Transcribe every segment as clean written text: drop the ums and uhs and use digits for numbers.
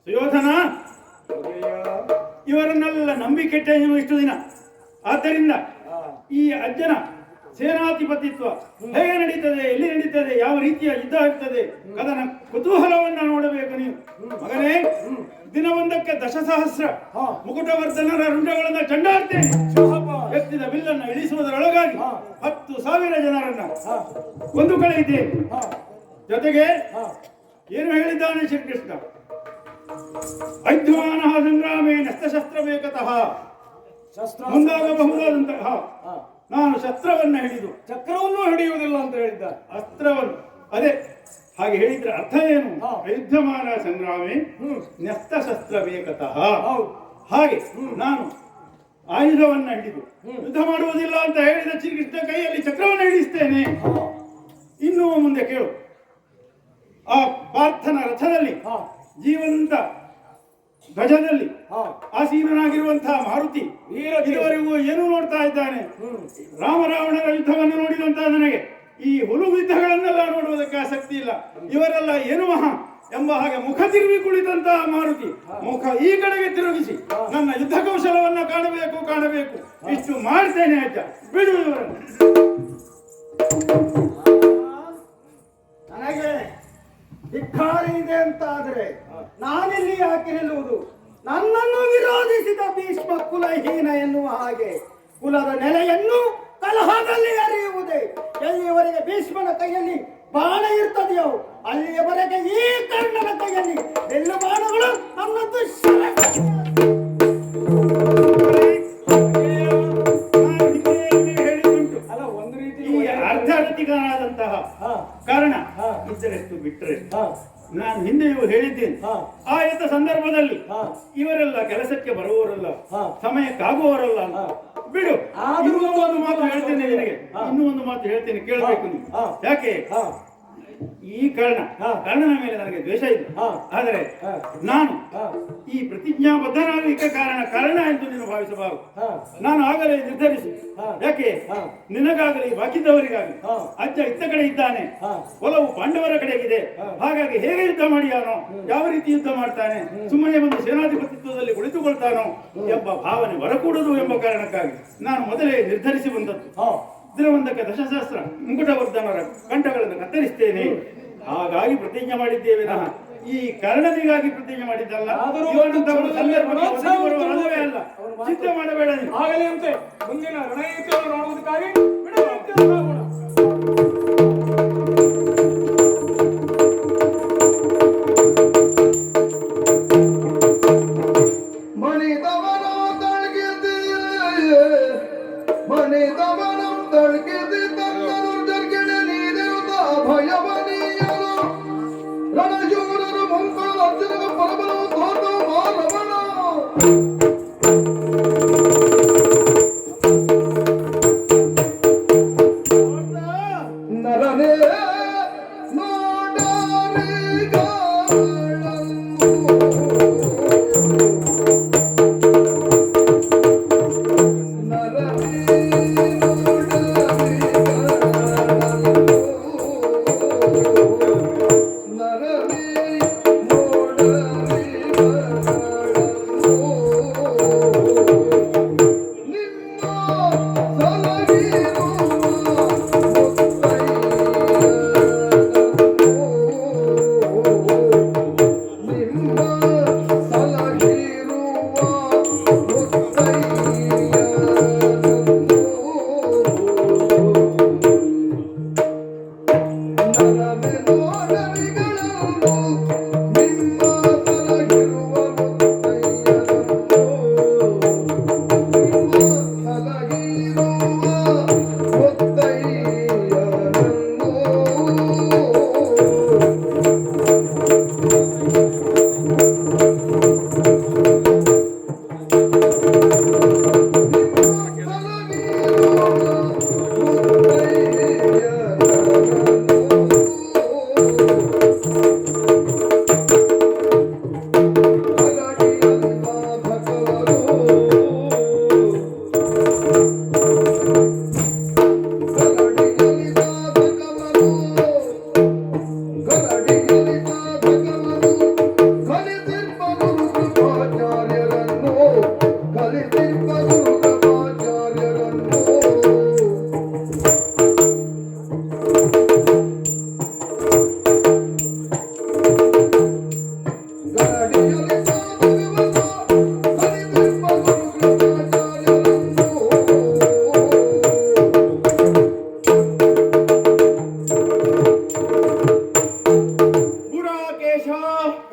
ಸುಯೋಧನ, ಇವರನ್ನೆಲ್ಲ ನಂಬಿಕೆಟ್ಟೆ ನೀವು ಇಷ್ಟು ದಿನ. ಆದ್ದರಿಂದ ಈ ಅಜ್ಜನ ಸೇನಾಧಿಪತಿತ್ವ ಹೇಗೆ ನಡೀತದೆ, ಎಲ್ಲಿ ನಡೀತದೆ, ಯಾವ ರೀತಿಯ ಯುದ್ಧ ಇರ್ತದೆ, ಅದನ್ನ ಕುತೂಹಲವನ್ನ ನೋಡಬೇಕು ನೀವು. ಮಗನೇ, ದಿನವೊಂದಕ್ಕೆ 10,000 ಮುಕುಟವರ್ಧನರ ರುಂಡಗಳನ್ನ ಚಂಡಾಡ್ತೇನೆ. ಎತ್ತಿದ ಬಿಲ್ಲನ್ನ ಇಳಿಸುವುದರೊಳಗಾಗಿ 10,000 ಜನರನ್ನ ಒಂದು ಕಡೆ ಇದ್ದೇನೆ. ಜೊತೆಗೆ ಏನು ಹೇಳಿದ್ದಾನೆ ಶ್ರೀಕೃಷ್ಣ? ವೈದ್ಯಮಾನ ಸಂಗ್ರಾಮೇ ನಷ್ಟಶಸ್ತ್ರ ಬೇಕತಃ, ಮುಂದಾಗಬಹುದಾದಂತಹ ನಾನು ಶಸ್ತ್ರವನ್ನ ಹಿಡಿದು ಚಕ್ರವನ್ನು ಹಿಡಿಯುವುದಿಲ್ಲ ಅಂತ ಹೇಳಿದ್ದ. ಅಸ್ತ್ರವನ್ನು ಅದೇ ಹಾಗೆ ಹೇಳಿದ್ರೆ ಅರ್ಥ ಏನು? ವೈದ್ಯಮಾನ ಸಂಗ್ರಾಮೇ ನಷ್ಟಶಸ್ತ್ರ ಬೇಕತಃ. ಹಾಗೆ ನಾನು ಆಯುಧವನ್ನ ಹಿಡಿದು ಯುದ್ಧ ಮಾಡುವುದಿಲ್ಲ ಅಂತ ಹೇಳಿದ ಶ್ರೀಕೃಷ್ಣ ಕೈಯಲ್ಲಿ ಚಕ್ರವನ್ನು ಹಿಡಿಸ್ತೇನೆ. ಇನ್ನು ಮುಂದೆ ಕೇಳು. ಆ ಪಾರ್ಥನ ರಥದಲ್ಲಿ ಜೀವಂತ ಧ್ವಜದಲ್ಲಿ ಆಸೀನನಾಗಿರುವಂತಹ ಮಾರುತಿ ಇದುವರೆಗೂ ಏನು ನೋಡ್ತಾ ಇದ್ದಾನೆ? ರಾಮರಾವಣರ ಯುದ್ಧವನ್ನು ನೋಡಿದಂತಹ ನನಗೆ ಈ ಹುಲು ಯುದ್ಧಗಳನ್ನೆಲ್ಲ ನೋಡುವುದಕ್ಕೆ ಆಸಕ್ತಿ ಇಲ್ಲ. ಇವರೆಲ್ಲ ಏನು ಮಹಾ ಎಂಬ ಹಾಗೆ ಮುಖ ತಿರುಗಿ ಕುಳಿತಂತಹ ಮಾರುತಿ ಮುಖ ಈ ಕಡೆಗೆ ತಿರುಗಿಸಿ ನನ್ನ ಯುದ್ಧ ಕೌಶಲವನ್ನ ಕಾಣಬೇಕು. ಇಷ್ಟು ಮಾಡ್ತೇನೆ ಅಜ್ಜ, ಬಿಡು ಇವರನ್ನು. ನನಗೆ ಧಿಕ್ಕಾರ ಇದೆ ಅಂತ ಆದರೆ ನಾನೆಲ್ಲಿ ಯಾಕೆ ನಿಲ್ಲುವುದು? ನನ್ನನ್ನು ವಿರೋಧಿಸಿದ ಭೀಷ್ಮ ಕುಲಹೀನ ಎನ್ನುವ ಹಾಗೆ ಕುಲದ ನೆಲೆಯನ್ನು ಕಲಹದಲ್ಲಿ ಅರಿಯುವುದೇ. ಎಲ್ಲಿಯವರೆಗೆ ಭೀಷ್ಮನ ಕೈಯಲ್ಲಿ ಬಾಣ ಇರ್ತದೆಯೋ ಅಲ್ಲಿಯವರೆಗೆ ಈ ಕರ್ಣನ ಕೈಯಲ್ಲಿ ಎಲ್ಲ ಬಾಣಗಳು ನನ್ನದು. ಅಲ್ಲ, ಒಂದು ರೀತಿ ಅರ್ಧರತಿಗಾದಂತಹ ಕಾರಣ ಇದ್ದರೆಷ್ಟು ಬಿಟ್ಟರೆ ನಾನು ಹಿಂದೆಯೂ ಹೇಳಿದ್ದೇನೆ. ಆಯತ ಸಂದರ್ಭದಲ್ಲಿ ಇವರೆಲ್ಲ ಕೆಲಸಕ್ಕೆ ಬರುವವರಲ್ಲ, ಸಮಯಕ್ಕಾಗುವವರಲ್ಲ. ಬಿಡು. ಇನ್ನೂ ಒಂದು ಮಾತು ಹೇಳ್ತೇನೆ ನಿನಗೆ, ಇನ್ನೂ ಒಂದು ಮಾತು ಹೇಳ್ತೇನೆ, ಕೇಳಬೇಕು ನೀವು. ಯಾಕೆ? ಈ ಕರ್ಣನ ಮೇಲೆ ನನಗೆ ದ್ವೇಷ ಇದೆ. ಆದರೆ ನಾನು ಈ ಪ್ರತಿಜ್ಞಾಬದ್ಧನಾಗಲಿಕ್ಕೆ ಕಾರಣ ಎಂದು ನೀನು ಭಾವಿಸಬಾರದು. ನಾನು ಆಗಲೇ ನಿರ್ಧರಿಸಿ, ಯಾಕೆ ನಿನಗಾಗಲಿ ಬಾಕಿದ್ದವರಿಗಾಗಲಿ ಅಜ್ಜ ಇತ್ತ ಕಡೆ ಇದ್ದಾನೆ, ಒಲವು ಪಾಂಡವರ ಕಡೆಗಿದೆ. ಹಾಗಾಗಿ ಹೇಗೆ ಯುದ್ಧ ಮಾಡಿಯಾನೋ, ಯಾವ ರೀತಿ ಯುದ್ಧ ಮಾಡ್ತಾನೆ, ಸುಮ್ಮನೆ ಒಂದು ಸೇನಾಧಿಪತಿತ್ವದಲ್ಲಿ ಕುಳಿತುಕೊಳ್ತಾನೋ ಎಂಬ ಭಾವನೆ ಬರಕೂಡದು ಎಂಬ ಕಾರಣಕ್ಕಾಗಿ ನಾನು ಮೊದಲೇ ನಿರ್ಧರಿಸಿ ಬಂದದ್ದು. ದಿನವೊಂದಕ್ಕೆ 10,000 ಮುಕುಟವರ್ಧನರ ಕಂಠಗಳನ್ನು ಕತ್ತರಿಸ್ತೇನೆ. ಹಾಗಾಗಿ ಪ್ರತಿಜ್ಞೆ ಮಾಡಿದ್ದೇವೆ. ನಾನು ಈ ಕರ್ಣನಿಗಾಗಿ ಪ್ರತಿಜ್ಞೆ ಮಾಡಿದ್ದಲ್ಲ. ಸಂದರ್ಭವೇ ಅಲ್ಲ, ಚಿಂತೆ ಮಾಡಬೇಡ. ಆಗಲೇ ಅಂತೆ ಮುಂದಿನ ರಣನೀತಿಯನ್ನು ನೋಡುವುದಕ್ಕಾಗಿ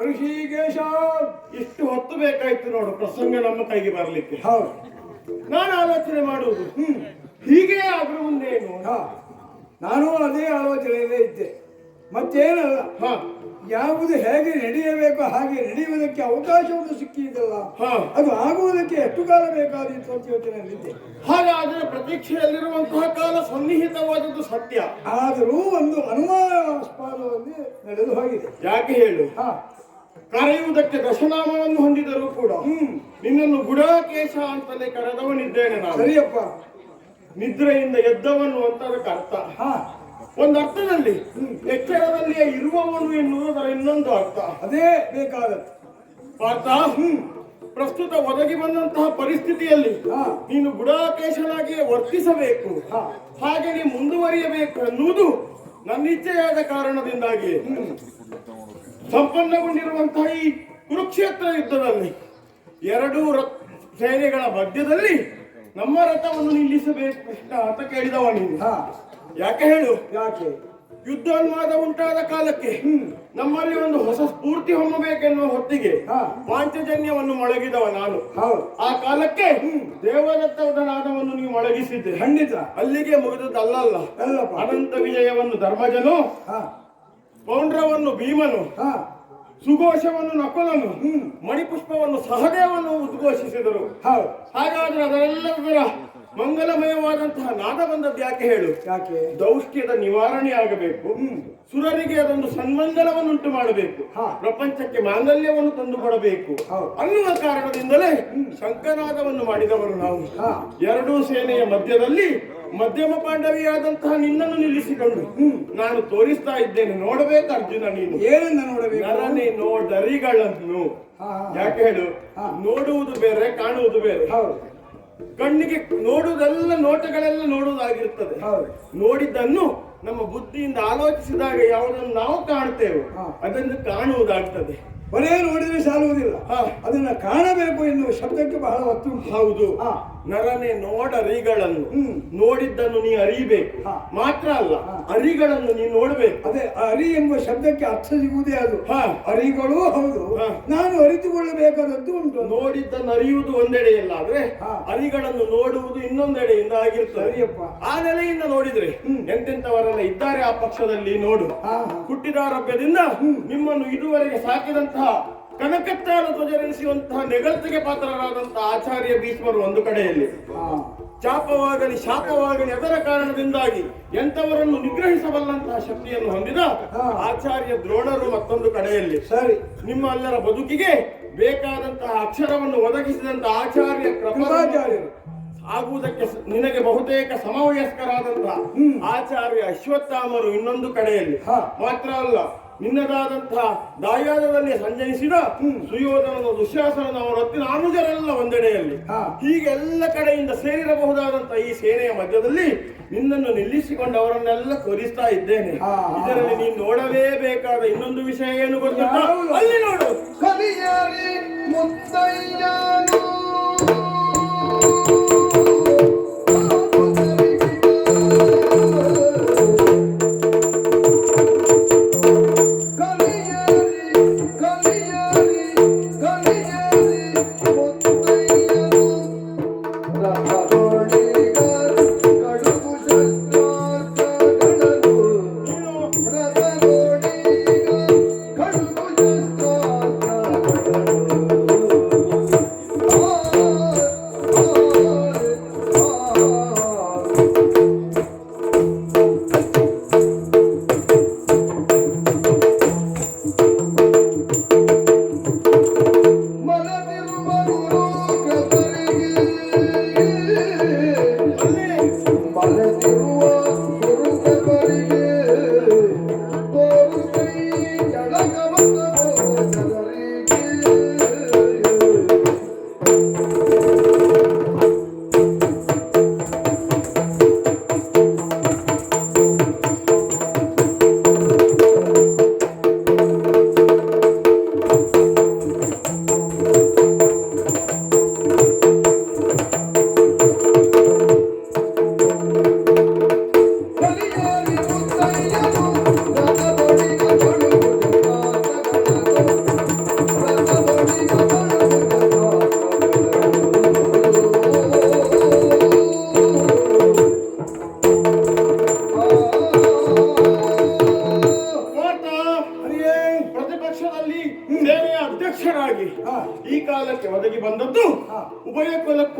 ಋಷಿಕೇಶ ಇಷ್ಟು ಹೊತ್ತು ಬೇಕಾಯ್ತು ನೋಡು ಪ್ರಸಂಗ ನಮ್ಮ ಕೈಗೆ ಬರ್ಲಿಕ್ಕೆ. ಹೌದು, ನಾನು ಆಲೋಚನೆ ಮಾಡುವುದು ಹೀಗೆ ಆದ್ರೂ ಮುಂದೇನು. ನಾನು ಅದೇ ಆಲೋಚನೆಯಲ್ಲೇ ಇದ್ದೆ, ಮತ್ತೇನಲ್ಲ. ಯಾವುದು ಹೇಗೆ ನಡೆಯಬೇಕು ಹಾಗೆ ನಡೆಯುವುದಕ್ಕೆ ಅವಕಾಶವನ್ನು ಸಿಕ್ಕಿದಲ್ಲ, ಅದು ಆಗುವುದಕ್ಕೆ ಎಷ್ಟು ಕಾಲ ಬೇಕಾದೀತು ಅಂತ ಯೋಚನೆಯಲ್ಲಿದ್ದೆ. ಹಾಗಾದ್ರೆ ಪ್ರತೀಕ್ಷೆಯಲ್ಲಿರುವಂತಹ ಕಾಲ ಸನ್ನಿಹಿತವಾದದ್ದು ಸತ್ಯ. ಆದರೂ ಒಂದು ಅನುಮಾನಾಸ್ಪದವಾಗಿ ನಡೆದು ಹೋಗಿದೆ. ಯಾಕೆ ಹೇಳು? ಕರೆಯುವುದಕ್ಕೆ ದಶನಾಮವನ್ನು ಹೊಂದಿದರೂ ಕೂಡ ನಿನ್ನನ್ನು ಗುಡಾಕೇಶ ಅಂತಲೇ ಕರೆದವನಿದ್ದೇನೆ ನಾನು. ಸರಿಯಪ್ಪ, ನಿದ್ರೆಯಿಂದ ಎದ್ದವನು ಅಂತ ಅದಕ್ಕೆ ಅರ್ಥ. ಒಂದು ಅರ್ಥದಲ್ಲಿ ಎಚ್ಚರದಲ್ಲಿಯೇ ಇರುವವನು ಎನ್ನುವುದರ ಇನ್ನೊಂದು ಅರ್ಥ. ಅದೇ ಬೇಕಾದದ್ದು ಪಾರ್ಥ. ಪ್ರಸ್ತುತ ಒದಗಿ ಬಂದಂತಹ ಪರಿಸ್ಥಿತಿಯಲ್ಲಿ ನೀನು ಗುಡಾಕೇಶನಾಗಿಯೇ ವರ್ತಿಸಬೇಕು, ಹಾಗೆ ನೀ ಮುಂದುವರಿಯಬೇಕು ಎನ್ನುವುದು ನನ್ನ ಇಚ್ಛೆಯಾದ ಕಾರಣದಿಂದಾಗಿ ಸಂಪನ್ನಗೊಂಡಿರುವಂತಹ ಈ ಕುರುಕ್ಷೇತ್ರ ಯುದ್ಧದಲ್ಲಿ ಎರಡೂ ಸೇನೆಗಳ ಮಧ್ಯದಲ್ಲಿ ನಮ್ಮ ರಥವನ್ನು ನಿಲ್ಲಿಸಬೇಕು ಕೃಷ್ಣ ಅಂತ ಕೇಳಿದವ ನೀನು. ಯಾಕೆ ಹೇಳು? ಯಾಕೆ? ಯುದ್ಧೋನ್ಮಾದ ಉಂಟಾದ ಕಾಲಕ್ಕೆ ನಮ್ಮಲ್ಲಿ ಒಂದು ಹೊಸ ಸ್ಫೂರ್ತಿ ಹೊಮ್ಮಬೇಕೆನ್ನುವ ಹೊತ್ತಿಗೆ ಪಾಂಚಜನ್ಯವನ್ನು ಮೊಳಗಿದವ ನಾನು. ಆ ಕಾಲಕ್ಕೆ ದೇವದತ್ತದ ನಾದವನ್ನು ನೀವು ಮೊಳಗಿಸಿದ್ದೆ. ಖಂಡಿತ ಅಲ್ಲಿಗೆ ಮುಗಿದದ್ದಲ್ಲ. ಅನಂತ ವಿಜಯವನ್ನು ಧರ್ಮಜನು, ಪೌಂಡ್ರವನ್ನು ಭೀಮನು, ಸುಘೋಷವನ್ನು ನಕುಲನು, ಮಣಿಪುಷ್ಪವನ್ನು ಸಹದೇವನು ಉದ್ಘೋಷಿಸಿದರು. ಹಾಗಾದ್ರೆ ಅದರೆಲ್ಲದರ ಮಂಗಲಮಯವಾದಂತಹ ನಾದ ಬಂದದ್ದು ಯಾಕೆ ಹೇಳು? ಯಾಕೆ? ದೌಷ್ಟ್ಯದ ನಿವಾರಣೆ ಆಗಬೇಕು, ಸುರರಿಗೆ ಅದೊಂದು ಸನ್ಮಂಗಲವನ್ನುಂಟು ಮಾಡಬೇಕು, ಪ್ರಪಂಚಕ್ಕೆ ಮಾಂಗಲ್ಯವನ್ನು ತಂದು ಕೊಡಬೇಕು ಅನ್ನುವ ಕಾರಣದಿಂದಲೇ ಶಂಕನಾದವನ್ನು ಮಾಡಿದವರು ನಾವು. ಎರಡೂ ಸೇನೆಯ ಮಧ್ಯದಲ್ಲಿ ಮಧ್ಯಮ ಪಾಂಡವಿಯಾದಂತಹ ನಿನ್ನನ್ನು ನಿಲ್ಲಿಸಿಕೊಂಡು ನಾನು ತೋರಿಸ್ತಾ ಇದ್ದೇನೆ. ನೋಡಬೇಕು ಅರ್ಜುನ, ನೀನು ಏನನ್ನ ನೋಡಬೇಕು? ನರನೇ ನೋಡರಿಗಳನ್ನು. ಯಾಕೆ ಹೇಳು? ನೋಡುವುದು ಬೇರೆ, ಕಾಣುವುದು ಬೇರೆ. ಕಣ್ಣಿಗೆ ನೋಡುವುದೆಲ್ಲ ನೋಟಗಳೆಲ್ಲ ನೋಡುವುದಾಗಿರುತ್ತದೆ. ನೋಡಿದ್ದನ್ನು ನಮ್ಮ ಬುದ್ಧಿಯಿಂದ ಆಲೋಚಿಸಿದಾಗ ಯಾವುದನ್ನು ನಾವು ಕಾಣ್ತೇವೆ ಅದನ್ನು ಕಾಣುವುದಾಗ್ತದೆ. ಬರೇ ನೋಡಿದ್ರೆ ಸಾಲುವುದಿಲ್ಲ, ಅದನ್ನ ಕಾಣಬೇಕು ಎನ್ನುವ ಶಬ್ದಕ್ಕೆ ಬಹಳ ಒತ್ತು. ಹೌದು. ನರನೆ ನೋಡರಿಗಳನ್ನು, ನೋಡಿದ್ದನ್ನು ನೀ ಅರಿಬೇಕು ಮಾತ್ರ ಅಲ್ಲ, ಅರಿಗಳನ್ನು ನೀ ನೋಡ್ಬೇಕು. ಅದೇ ಅರಿ ಎಂಬ ಶಬ್ದಕ್ಕೆ ಅರ್ಥ ಸಿಗುವುದೇ ಅದು. ಅರಿಗಳು ಹೌದು, ನಾನು ಅರಿತುಕೊಳ್ಳಬೇಕಾದದ್ದು ಉಂಟು. ನೋಡಿದ್ದನ್ನು ಅರಿಯುವುದು ಒಂದೆಡೆಯಲ್ಲ, ಆದ್ರೆ ಅರಿಗಳನ್ನು ನೋಡುವುದು ಇನ್ನೊಂದೆಡೆಯಿಂದ ಆಗಿರ್ತದೆ. ಸರಿಯಪ್ಪ. ಆ ನೆಲೆಯಿಂದ ನೋಡಿದ್ರೆ ಎಂತೆಂತವರೆಲ್ಲ ಇದ್ದಾರೆ ಆ ಪಕ್ಷದಲ್ಲಿ. ನೋಡು, ಹುಟ್ಟಿದಾರಭ್ಯದಿಂದ ನಿಮ್ಮನ್ನು ಇದುವರೆಗೆ ಸಾಕಿದಂತಹ ಕನಕತ್ತಾರ ಧ್ವಜರೆನಿಸುವಂತಹ ನೆಗಲ್ತಿಗೆ ಪಾತ್ರರಾದಂತಹ ಆಚಾರ್ಯ ಭೀಷ್ಮರು ಒಂದು ಕಡೆಯಲ್ಲಿ, ಚಾಪವಾಗಲಿ ಶಾಪವಾಗಲಿ ಅದರ ಕಾರಣದಿಂದಾಗಿ ಎಂತವರನ್ನು ನಿಗ್ರಹಿಸಬಲ್ಲಂತಹ ಶಕ್ತಿಯನ್ನು ಹೊಂದಿದ ಆಚಾರ್ಯ ದ್ರೋಣರು ಮತ್ತೊಂದು ಕಡೆಯಲ್ಲಿ. ಸರಿ, ನಿಮ್ಮ ಎಲ್ಲರ ಬದುಕಿಗೆ ಬೇಕಾದಂತಹ ಅಕ್ಷರವನ್ನು ಒದಗಿಸಿದಂತಹ ಆಚಾರ್ಯ ಕೃಪಾಚಾರ್ಯರು ಆಗುವುದಕ್ಕೆ ನಿನಗೆ ಬಹುತೇಕ ಸಮವಯಸ್ಕರಾದಂತಹ ಆಚಾರ್ಯ ಅಶ್ವತ್ಥಾಮರು ಇನ್ನೊಂದು ಕಡೆಯಲ್ಲಿ. ಮಾತ್ರ ಅಲ್ಲ, ನಿನ್ನದಾದಂತಹ ದಾಯಾದದಲ್ಲಿ ಸಂಜಯಿಸಿದ ಸುಯೋಧನನ, ದುಶ್ಯಾಸನನ, ಅವರ ಹತ್ತಿರ ಅನುಜರೆಲ್ಲ ಒಂದೆಡೆಯಲ್ಲಿ. ಹೀಗೆಲ್ಲ ಕಡೆಯಿಂದ ಸೇರಿರಬಹುದಾದಂತಹ ಈ ಸೇನೆಯ ಮಧ್ಯದಲ್ಲಿ ನಿನ್ನನ್ನು ನಿಲ್ಲಿಸಿಕೊಂಡು ಅವರನ್ನೆಲ್ಲ ತೋರಿಸ್ತಾ ಇದ್ದೇನೆ. ಇದರಲ್ಲಿ ನೀನು ನೋಡಲೇಬೇಕಾದ ಇನ್ನೊಂದು ವಿಷಯ ಏನು ಗೊತ್ತಿಲ್ಲ, ಅಲ್ಲಿ ನೋಡು. ಕಲಿಯರಿ ಮುತ್ತಯ್ಯನು Oh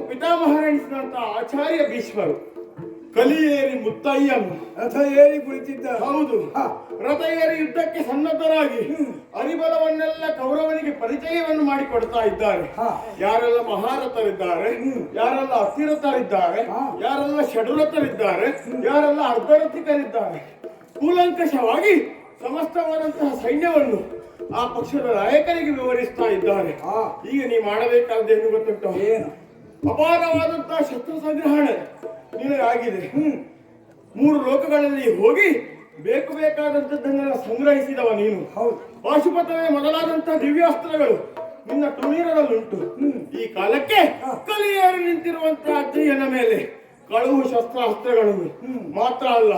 ಪಿತಾಮಹರೆನಿಸಿದಂತಹ ಆಚಾರ್ಯ ಭೀಷ್ಮರು ಕಲಿಯೇರಿ ಮುತ್ತಯ್ಯನು ರಥ ಏರಿ ಕುಳಿತಿದ್ದ. ಹೌದು. ರಥ ಏರಿ ಯುದ್ಧಕ್ಕೆ ಸನ್ನದ್ಧರಾಗಿ ಹರಿಬಲವನ್ನೆಲ್ಲ ಕೌರವನಿಗೆ ಪರಿಚಯವನ್ನು ಮಾಡಿಕೊಡ್ತಾ ಇದ್ದಾರೆ. ಯಾರೆಲ್ಲ ಮಹಾರಥರಿದ್ದಾರೆ, ಯಾರೆಲ್ಲ ಅತಿರಥರಿದ್ದಾರೆ, ಯಾರೆಲ್ಲ ಷಡ್ರಥರಿದ್ದಾರೆ, ಯಾರೆಲ್ಲ ಅರ್ಧರಥಿಕರಿದ್ದಾರೆ, ಕೂಲಂಕಷವಾಗಿ ಸಮಸ್ತವಾದಂತಹ ಸೈನ್ಯವನ್ನು ಆ ಪಕ್ಷದ ನಾಯಕನಿಗೆ ವಿವರಿಸ್ತಾ ಇದ್ದಾರೆ. ಈಗ ನೀ ಮಾಡಬೇಕಾದ್ದೇನು ಗೊತ್ತುಂಟು? ಏನು? ಅಪಾರವಾದಂತಹ ಶಸ್ತ್ರ ಸಂಗ್ರಹಣೆ ನಿನಗಾಗಿದೆ. 3 ಲೋಕಗಳಲ್ಲಿ ಹೋಗಿ ಬೇಕಾದಂತದ್ದನ್ನೆಲ್ಲ ಸಂಗ್ರಹಿಸಿದವ ನೀನು. ಪಾಶುಪತವೇ ಮೊದಲಾದಂತಹ ದಿವ್ಯಾಸ್ತ್ರಗಳು ನಿನ್ನ ತುಣೀರದಲ್ಲುಂಟು. ಈ ಕಾಲಕ್ಕೆ ಕಲಿಯೇರಿ ನಿಂತಿರುವಂತಹ ಅಜ್ಜಯ್ಯನ ಮೇಲೆ ಕಳುವು ಶಸ್ತ್ರಾಸ್ತ್ರಗಳನ್ನು ಮಾತ್ರ ಅಲ್ಲ,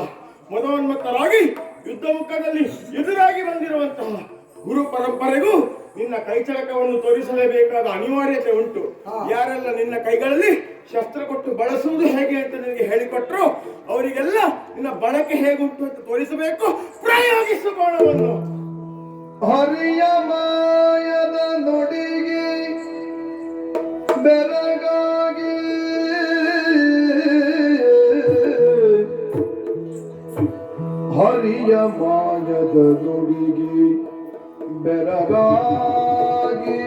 ಮದೋನ್ಮತ್ತರಾಗಿ ಯುದ್ಧ ಮುಖದಲ್ಲಿ ಎದುರಾಗಿ ಬಂದಿರುವಂತಹ ಗುರು ಪರಂಪರೆಗೂ ನಿನ್ನ ಕೈಚಳಕವನ್ನು ತೋರಿಸಲೇಬೇಕಾದ ಅನಿವಾರ್ಯತೆ ಉಂಟು. ಯಾರೆಲ್ಲ ನಿನ್ನ ಕೈಗಳಲ್ಲಿ ಶಸ್ತ್ರ ಕೊಟ್ಟು ಬಳಸುವುದು ಹೇಗೆ ಅಂತ ನಿನಗೆ ಹೇಳಿಕೊಟ್ರು, ಅವರಿಗೆಲ್ಲ ನಿನ್ನ ಬಳಕೆ ಹೇಗುಂಟು ಅಂತ ತೋರಿಸಬೇಕು. ಪ್ರಾಯೋಗಿಸು ಬಾಣವನ್ನು. ಹರಿಯ ಮಾಯದ ನುಡಿಗೆ ಬೆರಗಾಗಿ ಹರಿಯ ಮಾಯದ ನುಡಿಗೆ ಬೆರಗಾಗಿ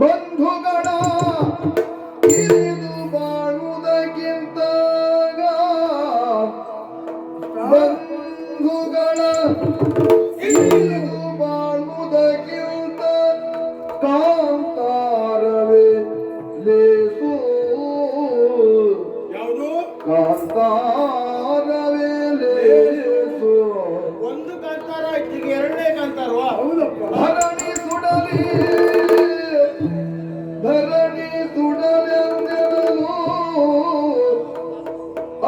ಬಂಧುಗಳ ಇರಿದು ಬಾಳುವುದಕ್ಕಿಂತ ಬಂಧುಗಳ ಇರಿದು ಬಾಳುವುದಕ್ಕಿಂತ ಕಾಂತಾರವೇ ಲೇಸು. ಯಾವುದು? ಕಾಂತಾರವೇ ಲೇಸು. ಒಂದು ಕಾಂತಾರ ಈಗ 2ನೇ ಕಾಂತಾರವಾ? ಹೌದಪ್ಪ. ಧರಣಿ ಸುಡಲಿ ಸುಡಲೆಂದೆಳಲು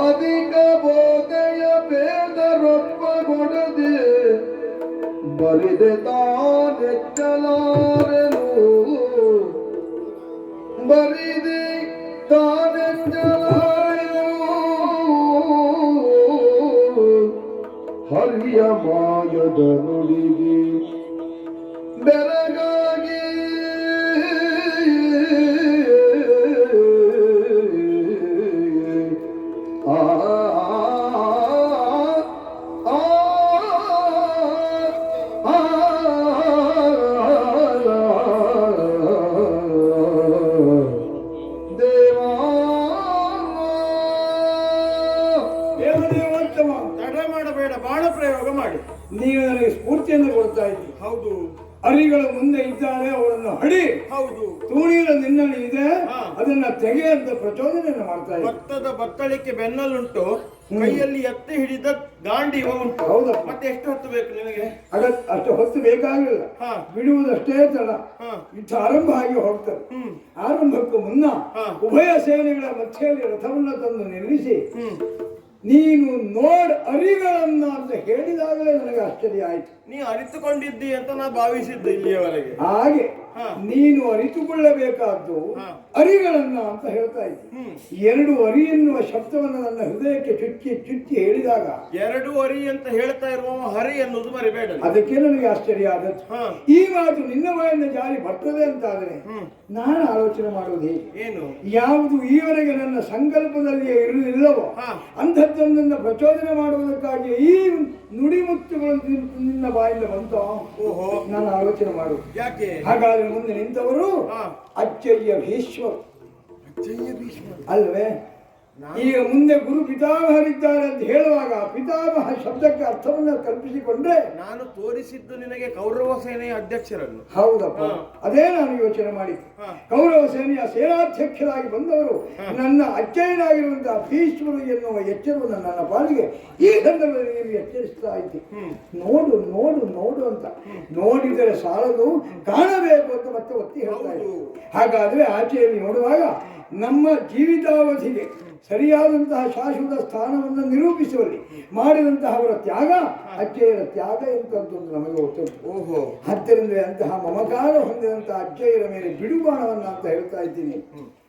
ಅಧಿಕ ಬೋಧೆಯ ಭೇದರೊಪ್ಪಗೊಡದೆ ಬರಿದೆ ತಾನೆಚ್ಚಲಾರೆನು ಬರಿದೆ ತಾನೆಚ್ಚಲಾರೆನು ಹರಿಯ ಮಾಯದ ನುಡಿಗೆ ಬೆರಗಾಗಿ ಬಾಣ ಪ್ರಯೋಗ ಮಾಡಿ. ನೀವು ನನಗೆ ಸ್ಫೂರ್ತಿಯನ್ನು ಕೊಡ್ತಾ ಇದ್ದೀವಿ. ಹೌದು. ಅರಿಗಳ ಮುಂದೆ ಇದ್ದಾರೆ, ಅವರನ್ನು ಹಡಿ. ಹೌದು. ತೂಣೀರ ನಿನ್ನಲ್ಲಿ ಇದೆ, ಅದನ್ನ ತೆಗೆಯಂತ ಪ್ರಚೋದನೆಯನ್ನು ಮಾಡ್ತಾ ಇದ್ದೀವಿ. ಭತ್ತದ ಬತ್ತಳಿಕೆ ಬೆನ್ನಲ್ಲುಂಟು, ಕೈಯಲ್ಲಿ ಎತ್ತಿ ಹಿಡಿದ ಗಾಂಡಿವ ಉಂಟು. ಹೌದಪ್ಪ. ಮತ್ತೆ ಎಷ್ಟು ಹೊತ್ತು ಬೇಕು ನಿನಗೆ? ಅಷ್ಟು ಹೊತ್ತು ಬೇಕಾಗಿಲ್ಲ, ಬಿಡುವುದಷ್ಟೇ ತಡ. ಯುದ್ಧ ಆರಂಭ ಆಗಿ ಹೋಗ್ತದೆ. ಆರಂಭಕ್ಕೂ ಮುನ್ನ ಉಭಯ ಸೇನೆಗಳ ಮಧ್ಯೆಯಲ್ಲಿ ರಥವನ್ನು ತಂದು ನಿಲ್ಲಿಸಿ ನೀನು ನೋಡ್ ಅರಿಗಳನ್ನ ಅಂತ ಹೇಳಿದಾಗಲೇ ನನಗೆ ಆಶ್ಚರ್ಯ ಆಯ್ತು. ನೀ ಅರಿತುಕೊಂಡಿದ್ದಿ ಅಂತ ನಾ ಭಾವಿಸಿದ್ದು ಇಲ್ಲಿಯವರೆಗೆ. ಹಾಗೆ ನೀನು ಅರಿತುಕೊಳ್ಳಬೇಕಾದ್ದು ಅರಿಗಳನ್ನ ಅಂತ ಹೇಳ್ತಾ ಇದ್ದಿ. 2 ಅರಿ ಎನ್ನುವ ಶಬ್ದವನ್ನು ನನ್ನ ಹೃದಯಕ್ಕೆ ಚುಚ್ಚಿ ಚುಚ್ಚಿ ಹೇಳಿದಾಗ 2 ಅರಿ ಅಂತ ಹೇಳ್ತಾ ಇರುವ ಹರಿ ಎನ್ನುವುದು ಮರಿಬೇಡ. ಅದಕ್ಕೆ ನನಗೆ ಆಶ್ಚರ್ಯ ಆದದ್ದು. ಈ ಮಾತು ನಿನ್ನ ಬಾಯಿಂದ ಜಾರಿ ಬರ್ತದೆ ಅಂತಾದರೆ ನಾನು ಆಲೋಚನೆ ಮಾಡುವುದು ಹೇಗೆ? ಏನು? ಯಾವುದು ಈವರೆಗೆ ನನ್ನ ಸಂಕಲ್ಪದಲ್ಲಿ ಇಲ್ಲವೋ ಅಂಥದ್ದೊಂದನ್ನು ಪ್ರಚೋದನೆ ಮಾಡುವುದಕ್ಕಾಗಿ ಈ ನುಡಿಮುತ್ತುಗಳು ನಿನ್ನ ಬಾಯಿಂದ ಬಂತೋ ನಾನು ಆಲೋಚನೆ ಮಾಡುವುದು. ಯಾಕೆ? ಹಾಗಾದ್ರೆ ಮುಂದೆ ನಿಂತವರು ಅಚ್ಚಯ್ಯ ಭೀಷ್ಮರು ಅಲ್ವೇ? ಈಗ ಮುಂದೆ ಗುರು ಪಿತಾಮಹರಿದ್ದಾರೆ ಅಂತ ಹೇಳುವಾಗ ಪಿತಾಮಹ ಶಬ್ದಕ್ಕೆ ಅರ್ಥವನ್ನು ಕಲ್ಪಿಸಿಕೊಂಡ್ರೆ ನಾನು ತೋರಿಸಿದ್ದು ನಿನಗೆ ಕೌರವ ಸೇನೆಯ ಅಧ್ಯಕ್ಷರನ್ನು. ಹೌದಪ್ಪ, ಅದೇ ನಾನು ಯೋಚನೆ ಮಾಡಿದ್ದೆ. ಕೌರವ ಸೇನೆಯ ಸೇನಾಧ್ಯಕ್ಷರಾಗಿ ಬಂದವರು ನನ್ನ ಅಚ್ಚಯ್ಯನಾಗಿರುವಂತಹ ಭೀಷ್ಮರು ಎನ್ನುವ ಎಚ್ಚರವನ್ನು ನನ್ನ ಪಾಲಿಗೆ ಈ ಸಂದರ್ಭದಲ್ಲಿ ನೀವು ಎಚ್ಚರಿಸ್ತಾ ಇದ್ದೆ. ನೋಡು ನೋಡು ನೋಡು ಅಂತ. ನೋಡಿದರೆ ಸಾಲದು, ಕಾಣಬೇಕು ಅಂತ ಮತ್ತೆ ಒತ್ತಿ ಹೇಳ್ತಾ ಇದ್ದೆ. ಹಾಗಾದ್ರೆ ಆಚೆಯಲ್ಲಿ ನೋಡುವಾಗ ನಮ್ಮ ಜೀವಿತಾವಧಿಗೆ ಸರಿಯಾದಂತಹ ಶಾಶ್ವತ ಸ್ಥಾನವನ್ನು ನಿರೂಪಿಸುವಲ್ಲಿ ಮಾಡಿದಂತಹ ಅವರ ತ್ಯಾಗ ಅಜ್ಜಯ್ಯರ ತ್ಯಾಗ ಎಂತಂತಂದು ನಮಗೆ ಗೊತ್ತುಂಟು. ಆದ್ದರಿಂದ ಅಂತಹ ಮಮಕಾರ ಹೊಂದಿದಂತಹ ಅಜ್ಜಯ್ಯರ ಮೇಲೆ ಬಿಡುಬಾಣವನ್ನ ಅಂತ ಹೇಳ್ತಾ ಇದ್ದೀನಿ.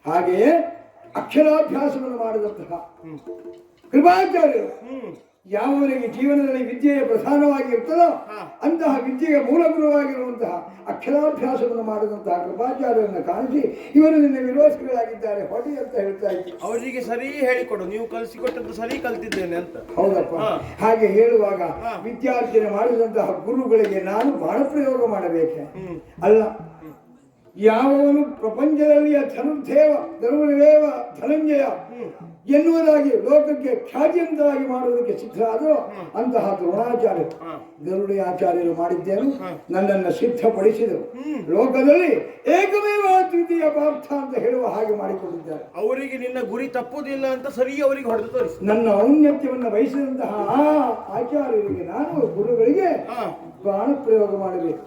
ಹಾಗೆಯೇ ಅಕ್ಷರಾಭ್ಯಾಸವನ್ನು ಮಾಡಿದಂತಹ ಕೃಪಾಚಾರ್ಯರು ಯಾವನಿಗೆ ಜೀವನದಲ್ಲಿ ವಿದ್ಯೆಯ ಪ್ರಧಾನವಾಗಿರ್ತದೋ ಹಾ. ಅಂತಹ ವಿದ್ಯೆಗೆ ಮೂಲಗುರುವಾಗಿರುವಂತಹ ಅಕ್ಷರಾಭ್ಯಾಸವನ್ನು ಮಾಡಿದಂತಹ ಕೃಪಾಚಾರ್ಯರನ್ನು ಕಾಣಿಸಿ ಇವರು ನಿನ್ನ ವಿರೋಧಿಗಳಾಗಿದ್ದಾರೆ ಹೊಡಿ ಅಂತ ಹೇಳ್ತಾ ಇದ್ದೆ. ಅವರಿಗೆ ಸರಿ ಹೇಳಿಕೊಡು, ನೀವು ಕಲಿಸಿಕೊಟ್ಟದ್ದು ಸರಿ ಕಲ್ತಿದ್ದೇನೆ ಅಂತ. ಹೌದಪ್ಪ. ಹಾ. ಹಾಗೆ ಹೇಳುವಾಗ ಹಾ. ವಿದ್ಯಾರ್ಜನೆ ಮಾಡಿದಂತಹ ಗುರುಗಳಿಗೆ ನಾನು ಬಾಣ ಪ್ರಯೋಗ ಮಾಡಬೇಕೆ? ಅಲ್ಲ, ಯಾವನು ಪ್ರಪಂಚದಲ್ಲಿಯ ಧನುರ್ದೇವ ಧನಂಜಯ ಎನ್ನುವುದಾಗಿ ಲೋಕಕ್ಕೆ ಖ್ಯಾತಿಯಂತರಾಗಿ ಮಾಡುವುದಕ್ಕೆ ಸಿದ್ಧರಾದರೂ ಅಂತಹ ದ್ರೋಣಾಚಾರ್ಯರು ಗರುಡಿಯಾಚಾರ್ಯರು ಮಾಡಿದ್ದೇನು, ನನ್ನನ್ನು ಸಿದ್ಧಪಡಿಸಿದರು. ಲೋಕದಲ್ಲಿ ಏಕಮೇವ ದ್ವಿತೀಯ ಪಾರ್ಥ ಅಂತ ಹೇಳುವ ಹಾಗೆ ಮಾಡಿಕೊಂಡಿದ್ದಾರೆ. ಅವರಿಗೆ ನಿನ್ನ ಗುರಿ ತಪ್ಪುದಿಲ್ಲ ಅಂತ ಸರಿ ಅವರಿಗೆ ಹೊಡೆದು ತೋರಿಸಿ. ನನ್ನ ಔನ್ನತ್ಯವನ್ನು ವಹಿಸಿದಂತಹ ಆ ಆಚಾರ್ಯರಿಗೆ ನಾನು ಗುರುಗಳಿಗೆ ಬಾಣ ಪ್ರಯೋಗ ಮಾಡಬೇಕು.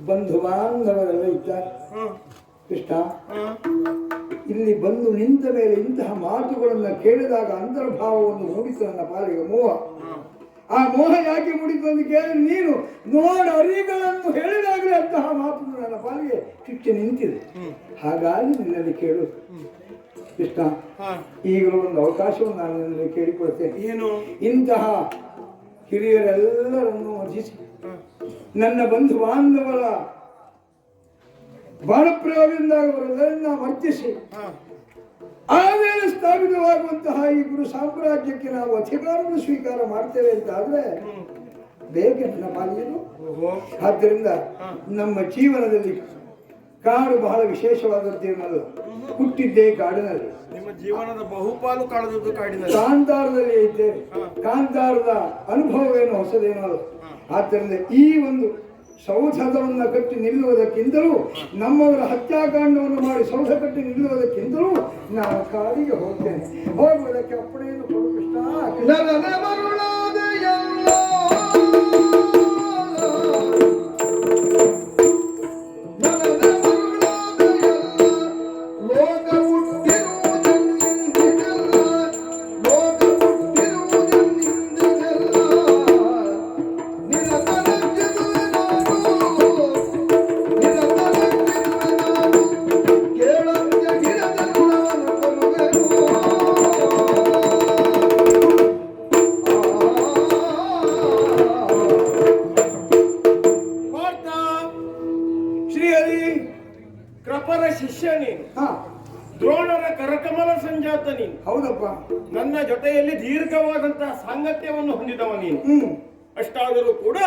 ಬಂಧು ಬಾಂಧವರೆಲ್ಲ ಇದ್ದಾರೆ. ಕೃಷ್ಣ, ಇಲ್ಲಿ ಬಂದು ನಿಂತ ಮೇಲೆ ಇಂತಹ ಮಾತುಗಳನ್ನು ಕೇಳಿದಾಗ ಅಂತರ್ಭಾವವನ್ನು ಮೂಡಿತು ನನ್ನ ಪಾಲಿಗೆ ಮೋಹ. ಆ ಮೋಹ ಯಾಕೆ ಮೂಡಿತು ಅಂತ ಕೇಳಿ ನೀನು ನೋಡ ಅರಿಗಳನ್ನು ಹೇಳಿದಾಗಲೇ ಅಂತಹ ಮಾತು ನನ್ನ ಪಾಲಿಗೆ ಶಿಕ್ಷೆ ನಿಂತಿದೆ. ಹಾಗಾಗಿ ನಿನ್ನಲ್ಲಿ ಕೇಳು ಕೃಷ್ಣ, ಈಗಲೂ ಒಂದು ಅವಕಾಶವನ್ನು ನಾನು ನಿನ್ನಲ್ಲಿ ಕೇಳಿಕೊಳ್ತೇನೆ. ಏನು? ಇಂತಹ ಹಿರಿಯರೆಲ್ಲರನ್ನು ವಧಿಸಿ ನನ್ನ ಬಂಧು ಬಾಂಧವರ ಬಾಣಪ್ರಯೋಗದಿಂದ ಅವರೆಲ್ಲರನ್ನ ಮರ್ತಿಸಿ ಆಮೇಲೆ ಸ್ಥಾಪಿತವಾಗುವಂತಹ ಈ ಗುರು ಸಾಮ್ರಾಜ್ಯಕ್ಕೆ ನಾವು ಅಧಿಕಾರವನ್ನು ಸ್ವೀಕಾರ ಮಾಡ್ತೇವೆ ಅಂತ ಆದ್ರೆ ಬೇಗ ನನ್ನ ಪಾಲಿಯನು. ಆದ್ದರಿಂದ ನಮ್ಮ ಜೀವನದಲ್ಲಿ ಕಾಡು ಬಹಳ ವಿಶೇಷವಾದದ್ದೇನಲ್ಲ. ಹುಟ್ಟಿದ್ದೇ ಕಾಡಿನಲ್ಲಿ, ನಿಮ್ಮ ಜೀವನದ ಬಹುಪಾಲು ಕಳೆದದ್ದು ಕಾಡಿನಲ್ಲಿ. ಕಾಂತಾರದಲ್ಲಿ ಇದ್ದೇವೆ. ಕಾಂತಾರದ ಅನುಭವವೇನು ಹೊಸದೇನೋ ಅಲ್ಲ. ಆದ್ದರಿಂದ ಈ ಒಂದು ಸೌಧವನ್ನು ಕಟ್ಟಿ ನಿಲ್ಲುವುದಕ್ಕಿಂತಲೂ, ನಮ್ಮವರ ಹತ್ಯಾಕಾಂಡವನ್ನು ಮಾಡಿ ಸೌಧ ಕಟ್ಟಿ ನಿಲ್ಲುವುದಕ್ಕಿಂತಲೂ ನಾನು ಕಾಡಿಗೆ ಹೋಗ್ತೇನೆ. ಹೋಗುವುದಕ್ಕೆ ಅಪ್ಪಣೆಯನ್ನು ಕೊಡು ಕೃಷ್ಣ. ಕೃಪರ ಶಿಷ್ಯ ನೀನು, ಹಾ, ದ್ರೋಣರ ಕರಕಮಲ ಸಂಜಾತ ನೀನು. ಹೌದಪ್ಪ. ನನ್ನ ಜೊತೆಯಲ್ಲಿ ದೀರ್ಘವಾದಂತಹ ಸಾಂಗತ್ಯವನ್ನು ಹೊಂದಿದವ ನೀನು. ಅಷ್ಟಾದರೂ ಕೂಡ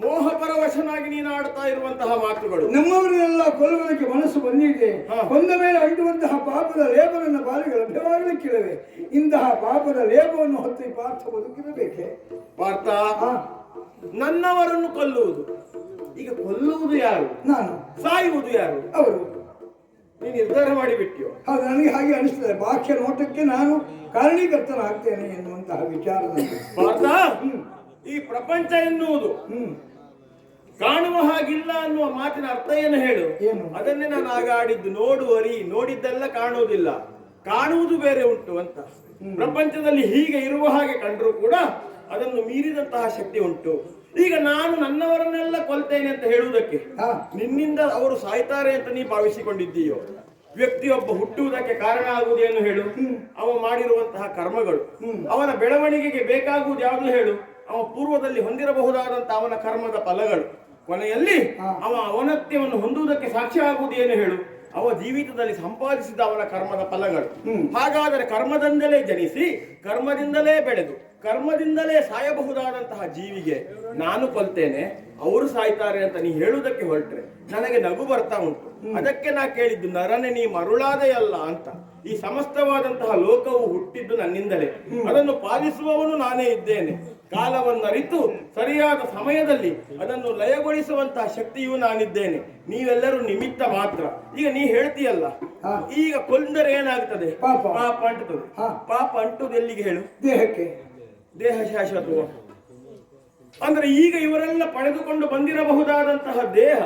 ಮೋಹ ಪರವಶನಾಗಿ ನೀನು ಆಡ್ತಾ ಇರುವಂತಹ ಮಾತುಗಳು ನಮ್ಮವರನ್ನೆಲ್ಲ ಕೊಲ್ಲುವುದಕ್ಕೆ ಮನಸ್ಸು ಬಂದಿದೆ. ಕೊಂದ ಮೇಲೆ ಅಂಟುವಂತಹ ಪಾಪದ ಲೇಪ ನನ್ನ ಬಾಲಿಗೆ ಲಭ್ಯವಾಗಲಿಕ್ಕಿಲ್ಲವೇ? ಇಂತಹ ಪಾಪದ ಲೇಪವನ್ನು ಹೊತ್ತು ಈ ಪಾರ್ಥ ಬದುಕಿರಬೇಕೆ? ಪಾರ್ಥ, ನನ್ನವರನ್ನು ಕೊಲ್ಲುವುದು, ಈಗ ಕೊಲ್ಲುವುದು ಯಾರು? ನಾನು. ಸಾಯುವುದು ಯಾರು? ಅವರು. ನೀನು ನಿರ್ಧಾರ ಮಾಡಿಬಿಟ್ಟಿಯೋ? ಹೌದು, ನನಗೆ ಹಾಗೆ ಅನಿಸ್ತದೆ. ಬಾಹ್ಯ ನೋಟಕ್ಕೆ ನಾನು ಕಾರಣೀಕರ್ತನಾಗ್ತೇನೆ ಎನ್ನುವಂತಹ ವಿಚಾರದಲ್ಲಿ. ಪಾರ್ಥ, ಈ ಪ್ರಪಂಚ ಎನ್ನುವುದು ಕಾಣುವ ಹಾಗಿಲ್ಲ ಅನ್ನುವ ಮಾತಿನ ಅರ್ಥ ಏನು ಹೇಳು? ಏನು? ಅದನ್ನೇ ನಾನು ಆಗ ಆಡಿದ್ದು. ನೋಡು ಅರಿ, ನೋಡಿದ್ದೆಲ್ಲ ಕಾಣುವುದಿಲ್ಲ, ಕಾಣುವುದು ಬೇರೆ ಉಂಟು ಅಂತ. ಪ್ರಪಂಚದಲ್ಲಿ ಹೀಗೆ ಇರುವ ಹಾಗೆ ಕಂಡರೂ ಕೂಡ ಅದನ್ನು ಮೀರಿದಂತಹ ಶಕ್ತಿ ಉಂಟು. ಈಗ ನಾನು ನನ್ನವರನ್ನೆಲ್ಲ ಕೊಲ್ತೇನೆ ಅಂತ ಹೇಳುವುದಕ್ಕೆ ನಿನ್ನಿಂದ ಅವರು ಸಾಯ್ತಾರೆ ಅಂತ ನೀ ಭಾವಿಸಿಕೊಂಡಿದ್ದೀಯೋ? ವ್ಯಕ್ತಿಯೊಬ್ಬ ಹುಟ್ಟುವುದಕ್ಕೆ ಕಾರಣ ಆಗುವುದೇನು ಹೇಳು? ಅವ ಮಾಡಿರುವಂತಹ ಕರ್ಮಗಳು. ಅವನ ಬೆಳವಣಿಗೆಗೆ ಬೇಕಾಗುವುದು ಯಾವುದು ಹೇಳು? ಅವ ಪೂರ್ವದಲ್ಲಿ ಹೊಂದಿರಬಹುದಾದಂತಹ ಅವನ ಕರ್ಮದ ಫಲಗಳು. ಕೊನೆಯಲ್ಲಿ ಅವ ಅವನತ್ಯವನ್ನು ಹೊಂದುವುದಕ್ಕೆ ಸಾಕ್ಷ್ಯ ಆಗುವುದೇನು ಹೇಳು? ಅವ ಜೀವಿತದಲ್ಲಿ ಸಂಪಾದಿಸಿದ ಅವನ ಕರ್ಮದ ಫಲಗಳು. ಹಾಗಾದರೆ ಕರ್ಮದಿಂದಲೇ ಜನಿಸಿ, ಕರ್ಮದಿಂದಲೇ ಬೆಳೆದು, ಕರ್ಮದಿಂದಲೇ ಸಾಯಬಹುದಾದಂತಹ ಜೀವಿಗೆ ನಾನು ಕೊಲ್ತೇನೆ, ಅವರು ಸಾಯ್ತಾರೆ ಅಂತ ನೀ ಹೇಳುವುದಕ್ಕೆ ಹೊರಟ್ರೆ ನನಗೆ ನಗು ಬರ್ತಾ ಉಂಟು. ಅದಕ್ಕೆ ನಾ ಕೇಳಿದ್ದು, ನರನೆ ನೀ ಮರುಳಾದೆಯಲ್ಲ ಅಂತ. ಈ ಸಮಸ್ತವಾದಂತಹ ಲೋಕವು ಹುಟ್ಟಿದ್ದು ನನ್ನಿಂದಲೇ, ಅದನ್ನು ಪಾಲಿಸುವವನು ನಾನೇ ಇದ್ದೇನೆ. ಕಾಲವನ್ನರಿತು ಸರಿಯಾದ ಸಮಯದಲ್ಲಿ ಅದನ್ನು ಲಯಗೊಳಿಸುವಂತಹ ಶಕ್ತಿಯೂ ನಾನಿದ್ದೇನೆ. ನೀವೆಲ್ಲರೂ ನಿಮಿತ್ತ ಮಾತ್ರ. ಈಗ ನೀ ಹೇಳ್ತೀಯಲ್ಲ, ಈಗ ಕೊಂದರೆ ಏನಾಗ್ತದೆ? ಪಾಪ ಅಂಟುತ್ತದೆ. ಪಾಪ ಅಂಟುವುದು ಎಲ್ಲಿಗೆ ಹೇಳು? ದೇಹಕ್ಕೆ. ದೇಹ ಶಾಶ್ವತವು. ಅಂದ್ರೆ ಈಗ ಇವರೆಲ್ಲ ಪಡೆದುಕೊಂಡು ಬಂದಿರಬಹುದಾದಂತಹ ದೇಹ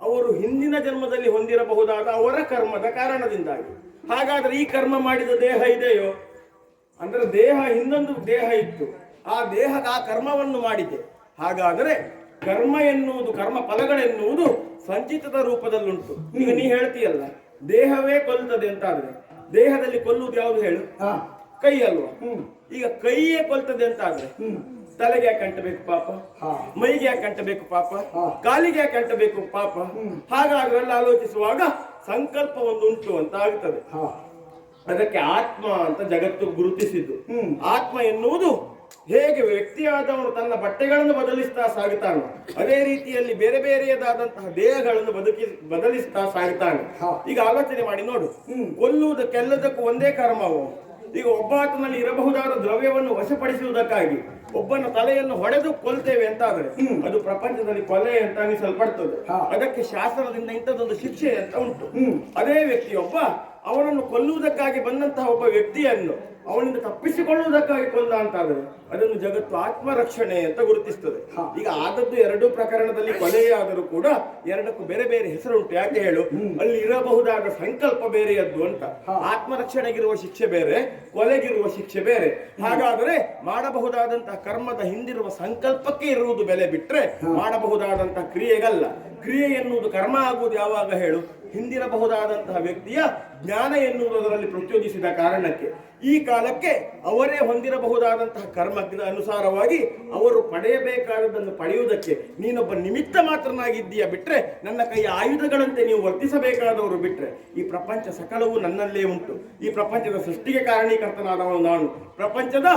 ಅವರು ಹಿಂದಿನ ಜನ್ಮದಲ್ಲಿ ಹೊಂದಿರಬಹುದಾದ ಅವರ ಕರ್ಮದ ಕಾರಣದಿಂದಾಗಿ. ಹಾಗಾದ್ರೆ ಈ ಕರ್ಮ ಮಾಡಿದ ದೇಹ ಇದೆಯೋ? ಅಂದ್ರೆ ದೇಹ, ಹಿಂದೊಂದು ದೇಹ ಇತ್ತು, ಆ ದೇಹದ ಆ ಕರ್ಮವನ್ನು ಮಾಡಿದೆ. ಹಾಗಾದರೆ ಕರ್ಮ ಎನ್ನುವುದು, ಕರ್ಮ ಫಲಗಳೆನ್ನುವುದು ಸಂಚಿತದ ರೂಪದಲ್ಲುಂಟು. ಈಗ ನೀ ಹೇಳ್ತೀಯಲ್ಲ ದೇಹವೇ ಕೊಲ್ಲುತ್ತದೆ ಅಂತಾದ್ರೆ ದೇಹದಲ್ಲಿ ಕೊಲ್ಲುವುದು ಯಾವುದು ಹೇಳು? ಕೈ ಅಲ್ವಾ? ಈಗ ಕೈಯೇ ಕೊಲ್ತದೆ ಅಂತ ಆದ್ರೆ ತಲೆಗೆ ಯಾಕೆ ಅಂಟಬೇಕು ಪಾಪ? ಮೈಗೆ ಯಾಕೆ ಅಂಟಬೇಕು ಪಾಪ? ಕಾಲಿಗೆ ಯಾಕೆ ಅಂಟಬೇಕು ಪಾಪ? ಹಾಗಾದ್ರೆಲ್ಲ ಆಲೋಚಿಸುವಾಗ ಸಂಕಲ್ಪ ಒಂದು ಉಂಟು ಅಂತ ಆಗ್ತದೆ. ಅದಕ್ಕೆ ಆತ್ಮ ಅಂತ ಜಗತ್ತು ಗುರುತಿಸಿದ್ದು. ಆತ್ಮ ಎನ್ನುವುದು ಹೇಗೆ ವ್ಯಕ್ತಿಯಾದವನು ತನ್ನ ಬಟ್ಟೆಗಳನ್ನು ಬದಲಿಸ್ತಾ ಸಾಗುತ್ತಾನೋ ಅದೇ ರೀತಿಯಲ್ಲಿ ಬೇರೆ ಬೇರೆಯದಾದಂತಹ ದೇಹಗಳನ್ನು ಬದಲಿಸ್ತಾ ಸಾಗುತ್ತಾನೆ. ಈಗ ಆಲೋಚನೆ ಮಾಡಿ ನೋಡು, ಕೊಲ್ಲುವುದಕ್ಕೆಲ್ಲದಕ್ಕೂ ಒಂದೇ ಕರ್ಮವು. ಈಗ ಒಬ್ಬಾತನಲ್ಲಿ ಇರಬಹುದಾದ ದ್ರವ್ಯವನ್ನು ವಶಪಡಿಸುವುದಕ್ಕಾಗಿ ಒಬ್ಬನ ತಲೆಯನ್ನು ಹೊಡೆದು ಕೊಲ್ತೇವೆ ಅಂತ ಆದ್ರೆ ಅದು ಪ್ರಪಂಚದಲ್ಲಿ ಕೊಲೆ ಅಂತ ಅನಿಸಲ್ಪಡ್ತದೆ. ಅದಕ್ಕೆ ಶಾಸ್ತ್ರದಿಂದ ಇಂಥದ್ದೊಂದು ಶಿಕ್ಷೆ ಅಂತ ಉಂಟು. ಅದೇ ವ್ಯಕ್ತಿಯೊಬ್ಬ ಅವನನ್ನು ಕೊಲ್ಲುವುದಕ್ಕಾಗಿ ಬಂದಂತಹ ಒಬ್ಬ ವ್ಯಕ್ತಿಯನ್ನು ಅವನಿಂದ ತಪ್ಪಿಸಿಕೊಳ್ಳುವುದಕ್ಕಾಗಿ ಕೊಂದ ಅಂತಾದರೆ ಅದನ್ನು ಜಗತ್ತು ಆತ್ಮರಕ್ಷಣೆ ಅಂತ ಗುರುತಿಸ್ತದೆ. ಈಗ ಆದದ್ದು ಎರಡು ಪ್ರಕರಣದಲ್ಲಿ ಕೊಲೆಯಾದರೂ ಕೂಡ ಎರಡಕ್ಕೂ ಬೇರೆ ಬೇರೆ ಹೆಸರುಂಟು. ಯಾಕೆ ಹೇಳು? ಅಲ್ಲಿ ಇರಬಹುದಾದ ಸಂಕಲ್ಪ ಬೇರೆಯದ್ದು ಅಂತ. ಆತ್ಮರಕ್ಷಣೆಗಿರುವ ಶಿಕ್ಷೆ ಬೇರೆ, ಕೊಲೆಗಿರುವ ಶಿಕ್ಷೆ ಬೇರೆ. ಹಾಗಾದರೆ ಮಾಡಬಹುದಾದಂತಹ ಕರ್ಮದ ಹಿಂದಿರುವ ಸಂಕಲ್ಪಕ್ಕೆ ಇರುವುದು ಬೆಲೆ ಬಿಟ್ರೆ ಮಾಡಬಹುದಾದಂತಹ ಕ್ರಿಯೆಗಲ್ಲ. ಕ್ರಿಯೆ ಎನ್ನುವುದು ಕರ್ಮ ಆಗುವುದು ಯಾವಾಗ ಹೇಳು? ಹಿಂದಿರಬಹುದಾದಂತಹ ವ್ಯಕ್ತಿಯ ಜ್ಞಾನ ಎನ್ನುವುದರಲ್ಲಿ ಪ್ರಚೋದಿಸಿದ ಕಾರಣಕ್ಕೆ. ಈ ಕಾಲಕ್ಕೆ ಅವರೇ ಹೊಂದಿರಬಹುದಾದಂತಹ ಕರ್ಮದ ಅನುಸಾರವಾಗಿ ಅವರು ಪಡೆಯಬೇಕಾದದನ್ನು ಪಡೆಯುವುದಕ್ಕೆ ನೀನೊಬ್ಬ ನಿಮಿತ್ತ ಮಾತ್ರನಾಗಿದ್ದೀಯ ಬಿಟ್ರೆ, ನನ್ನ ಕೈಯ ಆಯುಧಗಳಂತೆ ನೀವು ವರ್ತಿಸಬೇಕಾದವರು ಬಿಟ್ರೆ, ಈ ಪ್ರಪಂಚ ಸಕಲವೂ ನನ್ನಲ್ಲೇ ಉಂಟು. ಈ ಪ್ರಪಂಚದ ಸೃಷ್ಟಿಗೆ ಕಾರಣೀಕರ್ತನಾದವನು ನಾನು, ಪ್ರಪಂಚದ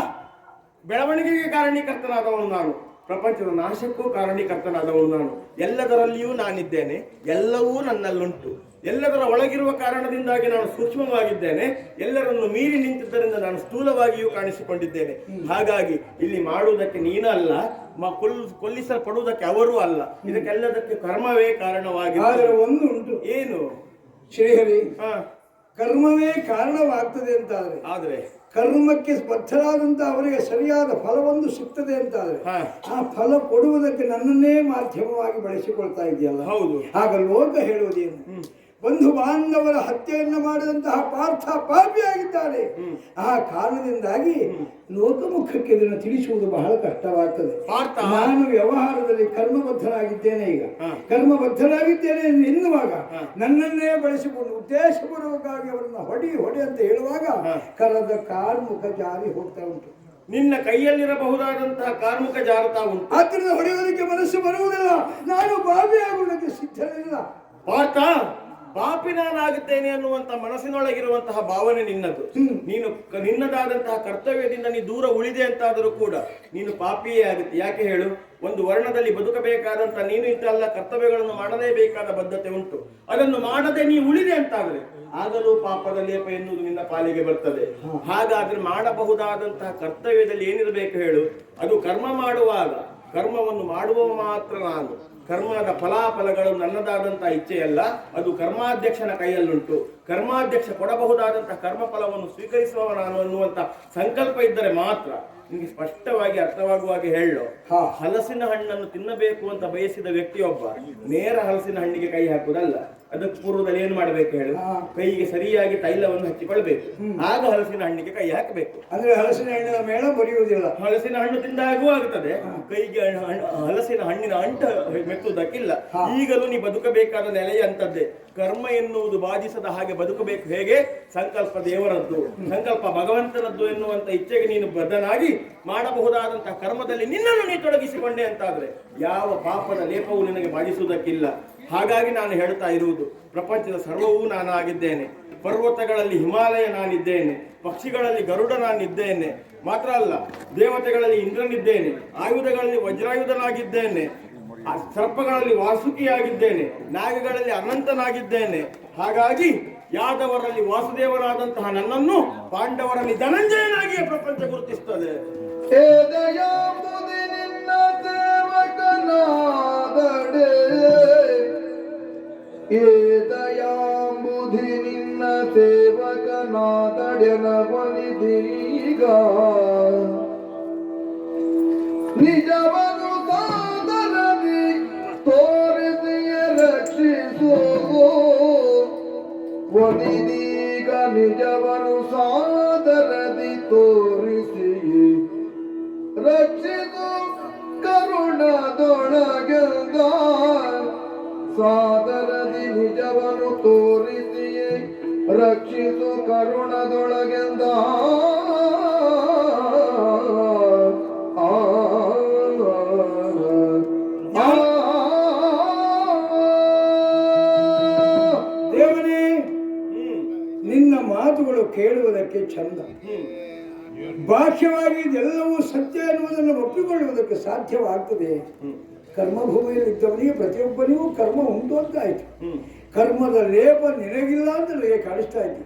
ಬೆಳವಣಿಗೆಗೆ ಕಾರಣೀಕರ್ತನಾದವನು ನಾನು, ಪ್ರಪಂಚದ ನಾಶಕ್ಕೂ ಕಾರಣೀಕರ್ತನಾದವನು ನಾನು. ಎಲ್ಲದರಲ್ಲಿಯೂ ನಾನಿದ್ದೇನೆ, ಎಲ್ಲವೂ ನನ್ನಲ್ಲುಂಟು. ಎಲ್ಲದರ ಒಳಗಿರುವ ಕಾರಣದಿಂದಾಗಿ ನಾನು ಸೂಕ್ಷ್ಮವಾಗಿದ್ದೇನೆ, ಎಲ್ಲರನ್ನು ಮೀರಿ ನಿಂತಿದ್ದರಿಂದ ನಾನು ಸ್ಥೂಲವಾಗಿಯೂ ಕಾಣಿಸಿಕೊಂಡಿದ್ದೇನೆ. ಹಾಗಾಗಿ ಇಲ್ಲಿ ಮಾಡುವುದಕ್ಕೆ ನೀನಲ್ಲ, ಕೊಲ್ಲಿಸಲ್ಪಡುವುದಕ್ಕೆ ಅವರೂ ಅಲ್ಲ. ಇದಕ್ಕೆಲ್ಲದಕ್ಕೆ ಕರ್ಮವೇ ಕಾರಣವಾಗಿದೆ. ಒಂದು ಉಂಟು, ಏನು ಶ್ರೀಹರಿ? ಕರ್ಮವೇ ಕಾರಣವಾಗ್ತದೆ ಅಂತಾದ್ರೆ, ಆದ್ರೆ ಕರ್ಮಕ್ಕೆ ಸ್ಪರ್ಧರಾದಂತ ಅವರಿಗೆ ಸರಿಯಾದ ಫಲವೊಂದು ಸಿಗ್ತದೆ ಅಂತಾದ್ರೆ ಆ ಫಲ ಕೊಡುವುದಕ್ಕೆ ನನ್ನನ್ನೇ ಮಾಧ್ಯಮವಾಗಿ ಬಳಸಿಕೊಳ್ತಾ ಇದೆಯಲ್ಲ. ಹೌದು. ಆಗ ಲೋಕ ಹೇಳುವುದೇನು? ಬಂಧು ಬಾಂಧವರ ಹತ್ಯೆಯನ್ನು ಮಾಡಿದಂತಹ ಪಾರ್ಥ ಪಾಪಿಯಾಗಿದ್ದಾನೆ. ಆ ಕಾರಣದಿಂದಾಗಿ ಲೋಕಮುಖಕ್ಕೆ ಇದನ್ನು ತಿಳಿಸುವುದು ಬಹಳ ಕಷ್ಟವಾಗ್ತದೆ. ನಾನು ವ್ಯವಹಾರದಲ್ಲಿ ಕರ್ಮಬದ್ಧನಾಗಿದ್ದೇನೆ. ಈಗ ಕರ್ಮಬದ್ಧನಾಗಿದ್ದೇನೆ ಎನ್ನುವಾಗ ನನ್ನನ್ನೇ ಬಳಸಿಕೊಂಡು ಉದ್ದೇಶಪೂರ್ವಕವಾಗಿ ಅವರನ್ನು ಹೊಡಿ ಅಂತ ಹೇಳುವಾಗ ಕರದ ಕಾರ್ಮುಖ ಜಾರಿ ಹೋಗ್ತಾ ಉಂಟು. ನಿನ್ನ ಕೈಯಲ್ಲಿರಬಹುದಾದಂತಹ ಕಾರ್ಮಿಕ ಜಾರತಾ ಉಂಟು. ಆದ್ರಿಂದ ಹೊಡೆಯುವುದಕ್ಕೆ ಮನಸ್ಸು ಬರುವುದಿಲ್ಲ. ನಾನು ಬಾಬಿಯಾಗುವುದಕ್ಕೆ ಸಿದ್ಧನಿಲ್ಲ. ಪಾರ್ಥ, ಪಾಪಿ ನಾನಾಗುತ್ತೇನೆ ಅನ್ನುವಂತ ಮನಸ್ಸಿನೊಳಗಿರುವಂತಹ ಭಾವನೆ ನಿನ್ನದು. ನೀನು ನಿನ್ನದಾದಂತಹ ಕರ್ತವ್ಯದಿಂದ ನೀ ದೂರ ಉಳಿದೆ ಅಂತಾದರೂ ಕೂಡ ನೀನು ಪಾಪಿಯೇ ಆಗುತ್ತೆ. ಯಾಕೆ ಹೇಳು? ಒಂದು ವರ್ಣದಲ್ಲಿ ಬದುಕಬೇಕಾದಂತ ನೀನು ಇಂತೆಲ್ಲ ಕರ್ತವ್ಯಗಳನ್ನು ಮಾಡಲೇಬೇಕಾದ ಬದ್ಧತೆ ಉಂಟು. ಅದನ್ನು ಮಾಡದೆ ನೀ ಉಳಿದೆ ಅಂತಾದ್ರೆ ಆಗಲೂ ಪಾಪದ ಲೇಪ ಎನ್ನುವುದು ನಿನ್ನ ಪಾಲಿಗೆ ಬರ್ತದೆ. ಹಾಗಾದ್ರೆ ಮಾಡಬಹುದಾದಂತಹ ಕರ್ತವ್ಯದಲ್ಲಿ ಏನಿರಬೇಕು ಹೇಳು? ಅದು ಕರ್ಮ ಮಾಡುವಾಗ ಕರ್ಮವನ್ನು ಮಾಡುವ ಮಾತ್ರ ನಾನು. ಕರ್ಮದ ಫಲಾಫಲಗಳು ನನ್ನದಾದಂತಹ ಇಚ್ಛೆಯಲ್ಲ, ಅದು ಕರ್ಮಾಧ್ಯಕ್ಷನ ಕೈಯಲ್ಲುಂಟು. ಕರ್ಮಾಧ್ಯಕ್ಷ ಕೊಡಬಹುದಾದಂತಹ ಕರ್ಮಫಲವನ್ನು ಸ್ವೀಕರಿಸುವ ನಾನು ಅನ್ನುವಂತ ಸಂಕಲ್ಪ ಇದ್ದರೆ ಮಾತ್ರ ನಿಮಗೆ ಸ್ಪಷ್ಟವಾಗಿ ಅರ್ಥವಾಗುವಾಗೆ ಹೇಳು. ಹಲಸಿನ ಹಣ್ಣನ್ನು ತಿನ್ನಬೇಕು ಅಂತ ಬಯಸಿದ ವ್ಯಕ್ತಿಯೊಬ್ಬ ನೇರ ಹಲಸಿನ ಹಣ್ಣಿಗೆ ಕೈ ಹಾಕುವುದಲ್ಲ. ಅದಕ್ಕೆ ಪೂರ್ವದಲ್ಲಿ ಏನು ಮಾಡಬೇಕು ಹೇಳು? ಕೈಗೆ ಸರಿಯಾಗಿ ತೈಲವನ್ನು ಹಚ್ಚಿಕೊಳ್ಬೇಕು, ಆಗ ಹಲಸಿನ ಹಣ್ಣಿಗೆ ಕೈ ಹಾಕಬೇಕು. ಅಂದ್ರೆ ಹಲಸಿನ ಹಣ್ಣಿನ ಮೇಳ ಬರೆಯುವುದಿಲ್ಲ. ಹಲಸಿನ ಹಣ್ಣು ತಿಂದಾಗೂ ಆಗುತ್ತದೆ, ಕೈಗೆ ಹಲಸಿನ ಹಣ್ಣಿನ ಅಂಟ ಮೆತ್ತುವುದಕ್ಕಿಲ್ಲ. ಈಗಲೂ ನೀ ಬದುಕಬೇಕಾದ ನೆಲೆಯ ಅಂತದ್ದೇ. ಕರ್ಮ ಎನ್ನುವುದು ಬಾಧಿಸದ ಹಾಗೆ ಬದುಕಬೇಕು. ಹೇಗೆ? ಸಂಕಲ್ಪ ದೇವರದ್ದು, ಸಂಕಲ್ಪ ಭಗವಂತನದ್ದು ಎನ್ನುವಂತ ಇಚ್ಛೆಗೆ ನೀನು ಬದ್ಧನಾಗಿ ಮಾಡಬಹುದಾದಂತಹ ಕರ್ಮದಲ್ಲಿ ನಿನ್ನನ್ನು ನೀ ತೊಡಗಿಸಿಕೊಂಡೆ ಅಂತಾದ್ರೆ ಯಾವ ಪಾಪದ ಲೇಪವೂ ನಿನಗೆ ಬಾಧಿಸುವುದಕ್ಕಿಲ್ಲ. ಹಾಗಾಗಿ ನಾನು ಹೇಳ್ತಾ ಇರುವುದು, ಪ್ರಪಂಚದ ಸರ್ವವೂ ನಾನಾಗಿದ್ದೇನೆ. ಪರ್ವತಗಳಲ್ಲಿ ಹಿಮಾಲಯ ನಾನಿದ್ದೇನೆ, ಪಕ್ಷಿಗಳಲ್ಲಿ ಗರುಡ ನಾನಿದ್ದೇನೆ. ಮಾತ್ರ ಅಲ್ಲ, ದೇವತೆಗಳಲ್ಲಿ ಇಂದ್ರನಿದ್ದೇನೆ, ಆಯುಧಗಳಲ್ಲಿ ವಜ್ರಾಯುಧನಾಗಿದ್ದೇನೆ, ಸರ್ಪಗಳಲ್ಲಿ ವಾಸುಕಿಯಾಗಿದ್ದೇನೆ, ನಾಗಗಳಲ್ಲಿ ಅನಂತನಾಗಿದ್ದೇನೆ. ಹಾಗಾಗಿ ಯಾದವರಲ್ಲಿ ವಾಸುದೇವನಾದಂತಹ ನನ್ನನ್ನು ಪಾಂಡವರಲ್ಲಿ ಧನಂಜಯನಾಗಿಯೇ ಪ್ರಪಂಚ ಗುರುತಿಸುತ್ತದೆ. ನಿನ್ನ ಸೇವಕನಾದಡೆ ದಯಾಂಬುಧಿ ನಿನ್ನ ಸೇವಕನಾದಡೆನ ಬಲಿದೀಗ ನಿಜವನು ಸಾದರದಿ ತೋರಿಸಿಯ ರಕ್ಷಿಸೋ ಒಲಿದೀಗ ನಿಜವನು ಸಾದರದಿ ತೋರಿಸಿ ರಕ್ಷಿಸು ಕರುಣದೊಳಗೆಂದ ಸಾದರದಿ ನಿಜವನು ತೋರಿಸಿಯೇ ರಕ್ಷಿಸು ಕರುಣದೊಳಗೆಂದ ನಿನ್ನ ಮಾತುಗಳು ಕೇಳುವುದಕ್ಕೆ ಚಂದ. ಬಾಹ್ಯವಾಗಿ ಇದೆಲ್ಲವೂ ಸತ್ಯ ಎನ್ನುವುದನ್ನು ಒಪ್ಪಿಕೊಳ್ಳುವುದಕ್ಕೆ ಸಾಧ್ಯವಾಗ್ತದೆ. ಕರ್ಮಭೂಮಿಯಲ್ಲಿದ್ದವನಿಗೆ ಪ್ರತಿಯೊಬ್ಬನಿಗೂ ಕರ್ಮ ಉಂಟು ಅಂತ ಆಯ್ತು. ಕರ್ಮದ ಲೇಪ ನಿನಗಿಲ್ಲ ಅಂತ ನನಗೆ ಕಾಣಿಸ್ತಾ ಇದ್ದೆ.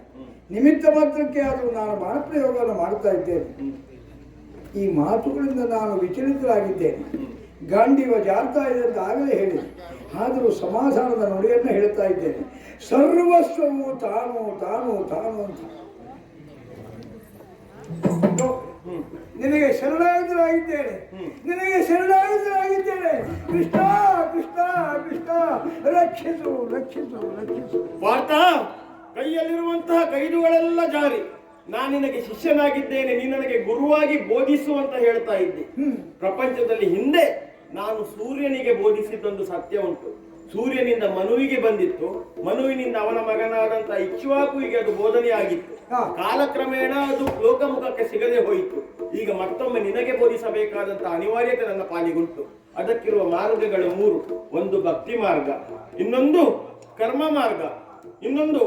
ನಿಮಿತ್ತ ಮಾತ್ರಕ್ಕೆ ಆದರೂ ನಾನು ಬಾಣಪ್ರಯೋಗವನ್ನು ಮಾಡ್ತಾ ಇದ್ದೇನೆ. ಈ ಮಾತುಗಳಿಂದ ನಾನು ವಿಚಲಿತರಾಗಿದ್ದೇನೆ. ಗಾಂಡೀವ ಜಾರ್ತಾ ಇದೆ ಅಂತ ಆಗಲೇ ಹೇಳಿದೆ. ಆದರೂ ಸಮಾಧಾನದ ನುಡಿಯನ್ನು ಹೇಳ್ತಾ ಇದ್ದೇನೆ. ಸರ್ವಸ್ವವು ತಾನು ತಾನು ತಾನು ಅಂತ. ನಿನಗೆ ಶರಣಾಗತರಾಗಿದ್ದೇನೆ, ನಿನಗೆ ಶರಣಾಗತರಾಗಿದ್ದೇನೆ. ಕೃಷ್ಣ ಕೃಷ್ಣ ಕೃಷ್ಣ ರಕ್ಷಿಸು ರಕ್ಷಿಸು ರಕ್ಷಿಸು. ಪಾರ್ಥ, ಕೈಯಲ್ಲಿರುವಂತಹ ಕೈದುಗಳೆಲ್ಲ ಜಾರಿ. ನಾನು ನಿನಗೆ ಶಿಷ್ಯನಾಗಿದ್ದೇನೆ, ನೀನು ನನಗೆ ಗುರುವಾಗಿ ಬೋಧಿಸು ಅಂತ ಹೇಳ್ತಾ ಇದ್ದೆ. ಪ್ರಪಂಚದಲ್ಲಿ ಹಿಂದೆ ನಾನು ಸೂರ್ಯನಿಗೆ ಬೋಧಿಸಿದ್ದೊಂದು ಸತ್ಯ ಉಂಟು. ಸೂರ್ಯನಿಂದ ಮನುವಿಗೆ ಬಂದಿತ್ತು, ಮನುವಿನಿಂದ ಅವನ ಮಗನಾದಂತಹ ಇಕ್ಷ್ವಾಕುವಿಗೆ ಅದು ಬೋಧನೆಯಾಗಿತ್ತು. ಕಾಲಕ್ರಮೇಣ ಅದು ಲೋಕಮುಖಕ್ಕೆ ಸಿಗದೆ ಹೋಯಿತು. ಈಗ ಮತ್ತೊಮ್ಮೆ ನಿನಗೆ ಬೋಧಿಸಬೇಕಾದಂತಹ ಅನಿವಾರ್ಯತೆ ನನ್ನ ಪಾಲಿಗುಂಟು. ಅದಕ್ಕಿರುವ ಮಾರ್ಗಗಳು 3. ಒಂದು ಭಕ್ತಿ ಮಾರ್ಗ, ಇನ್ನೊಂದು ಕರ್ಮ ಮಾರ್ಗ, ಇನ್ನೊಂದು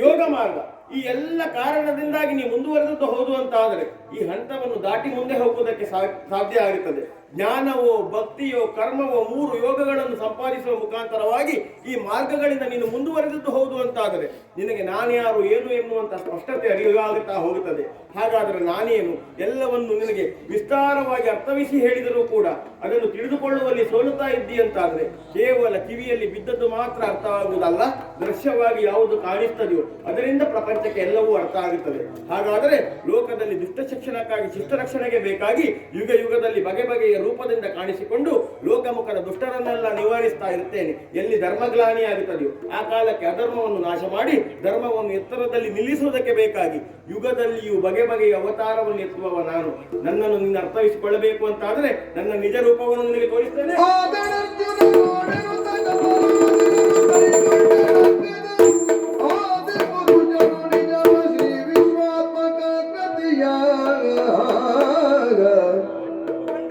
ಯೋಗ ಮಾರ್ಗ. ಈ ಎಲ್ಲ ಕಾರಣದಿಂದಾಗಿ ನೀವು ಮುಂದುವರೆದದ್ದು ಹೌದು ಅಂತ ಆದರೆ ಈ ಹಂತವನ್ನು ದಾಟಿ ಮುಂದೆ ಹೋಗುವುದಕ್ಕೆ ಸಾಧ್ಯ ಆಗುತ್ತದೆ. ಜ್ಞಾನವೋ ಭಕ್ತಿಯೋ ಕರ್ಮವೋ 3 ಯೋಗಗಳನ್ನು ಸಂಪಾದಿಸುವ ಮುಖಾಂತರವಾಗಿ ಈ ಮಾರ್ಗಗಳಿಂದ ನೀನು ಮುಂದುವರೆದದ್ದು ಹೌದು ಅಂತಾದರೆ ನಿನಗೆ ನಾನ್ಯಾರು ಏನು ಎನ್ನುವಂತ ಸ್ಪಷ್ಟತೆ ಅರಿವಾಗುತ್ತಾ ಹೋಗುತ್ತದೆ. ಹಾಗಾದರೆ ನಾನೇನು ಎಲ್ಲವನ್ನು ನಿನಗೆ ವಿಸ್ತಾರವಾಗಿ ಅರ್ಥವಿಸಿ ಹೇಳಿದರೂ ಕೂಡ ಅದನ್ನು ತಿಳಿದುಕೊಳ್ಳುವಲ್ಲಿ ಸೋಲುತ್ತಾ ಇದ್ದಿ ಅಂತಾದರೆ ಕೇವಲ ಕಿವಿಯಲ್ಲಿ ಬಿದ್ದದ್ದು ಮಾತ್ರ ಅರ್ಥವಾಗುವುದಲ್ಲ, ದೃಶ್ಯವಾಗಿ ಯಾವುದು ಕಾಣಿಸ್ತದೆಯೋ ಅದರಿಂದ ಪ್ರಪಂಚಕ್ಕೆ ಎಲ್ಲವೂ ಅರ್ಥ ಆಗುತ್ತದೆ. ಹಾಗಾದರೆ ಲೋಕದಲ್ಲಿ ದುಷ್ಟ ಶಿಕ್ಷಣಕ್ಕಾಗಿ ಶಿಷ್ಟ ರಕ್ಷಣೆಗೆ ಬೇಕಾಗಿ ಯುಗ ಯುಗದಲ್ಲಿ ಬಗೆ ಬಗೆಯ ರೂಪದಿಂದ ಕಾಣಿಸಿಕೊಂಡು ಲೋಕಮುಖದ ದುಷ್ಟರನ್ನೆಲ್ಲ ನಿವಾರಿಸ್ತಾ ಇರುತ್ತೇನೆ. ಎಲ್ಲಿ ಧರ್ಮಗ್ಲಾನಿಯಾಗುತ್ತದೆಯೋ ಆ ಕಾಲಕ್ಕೆ ಅಧರ್ಮವನ್ನು ನಾಶ ಮಾಡಿ ಧರ್ಮವನ್ನು ಎತ್ತರದಲ್ಲಿ ನಿಲ್ಲಿಸುವುದಕ್ಕೆ ಬೇಕಾಗಿ ಯುಗದಲ್ಲಿಯೂ ಬಗೆ ಬಗೆಯ ಅವತಾರವನ್ನು ಎತ್ತುವವ ನಾನು. ನನ್ನನ್ನು ನೀನು ಅರ್ಥವಿಸಿಕೊಳ್ಳಬೇಕು ಅಂತಾದರೆ ನನ್ನ ನಿಜ ರೂಪವನ್ನು ನಿನಗೆ ತೋರಿಸ್ತೇನೆ.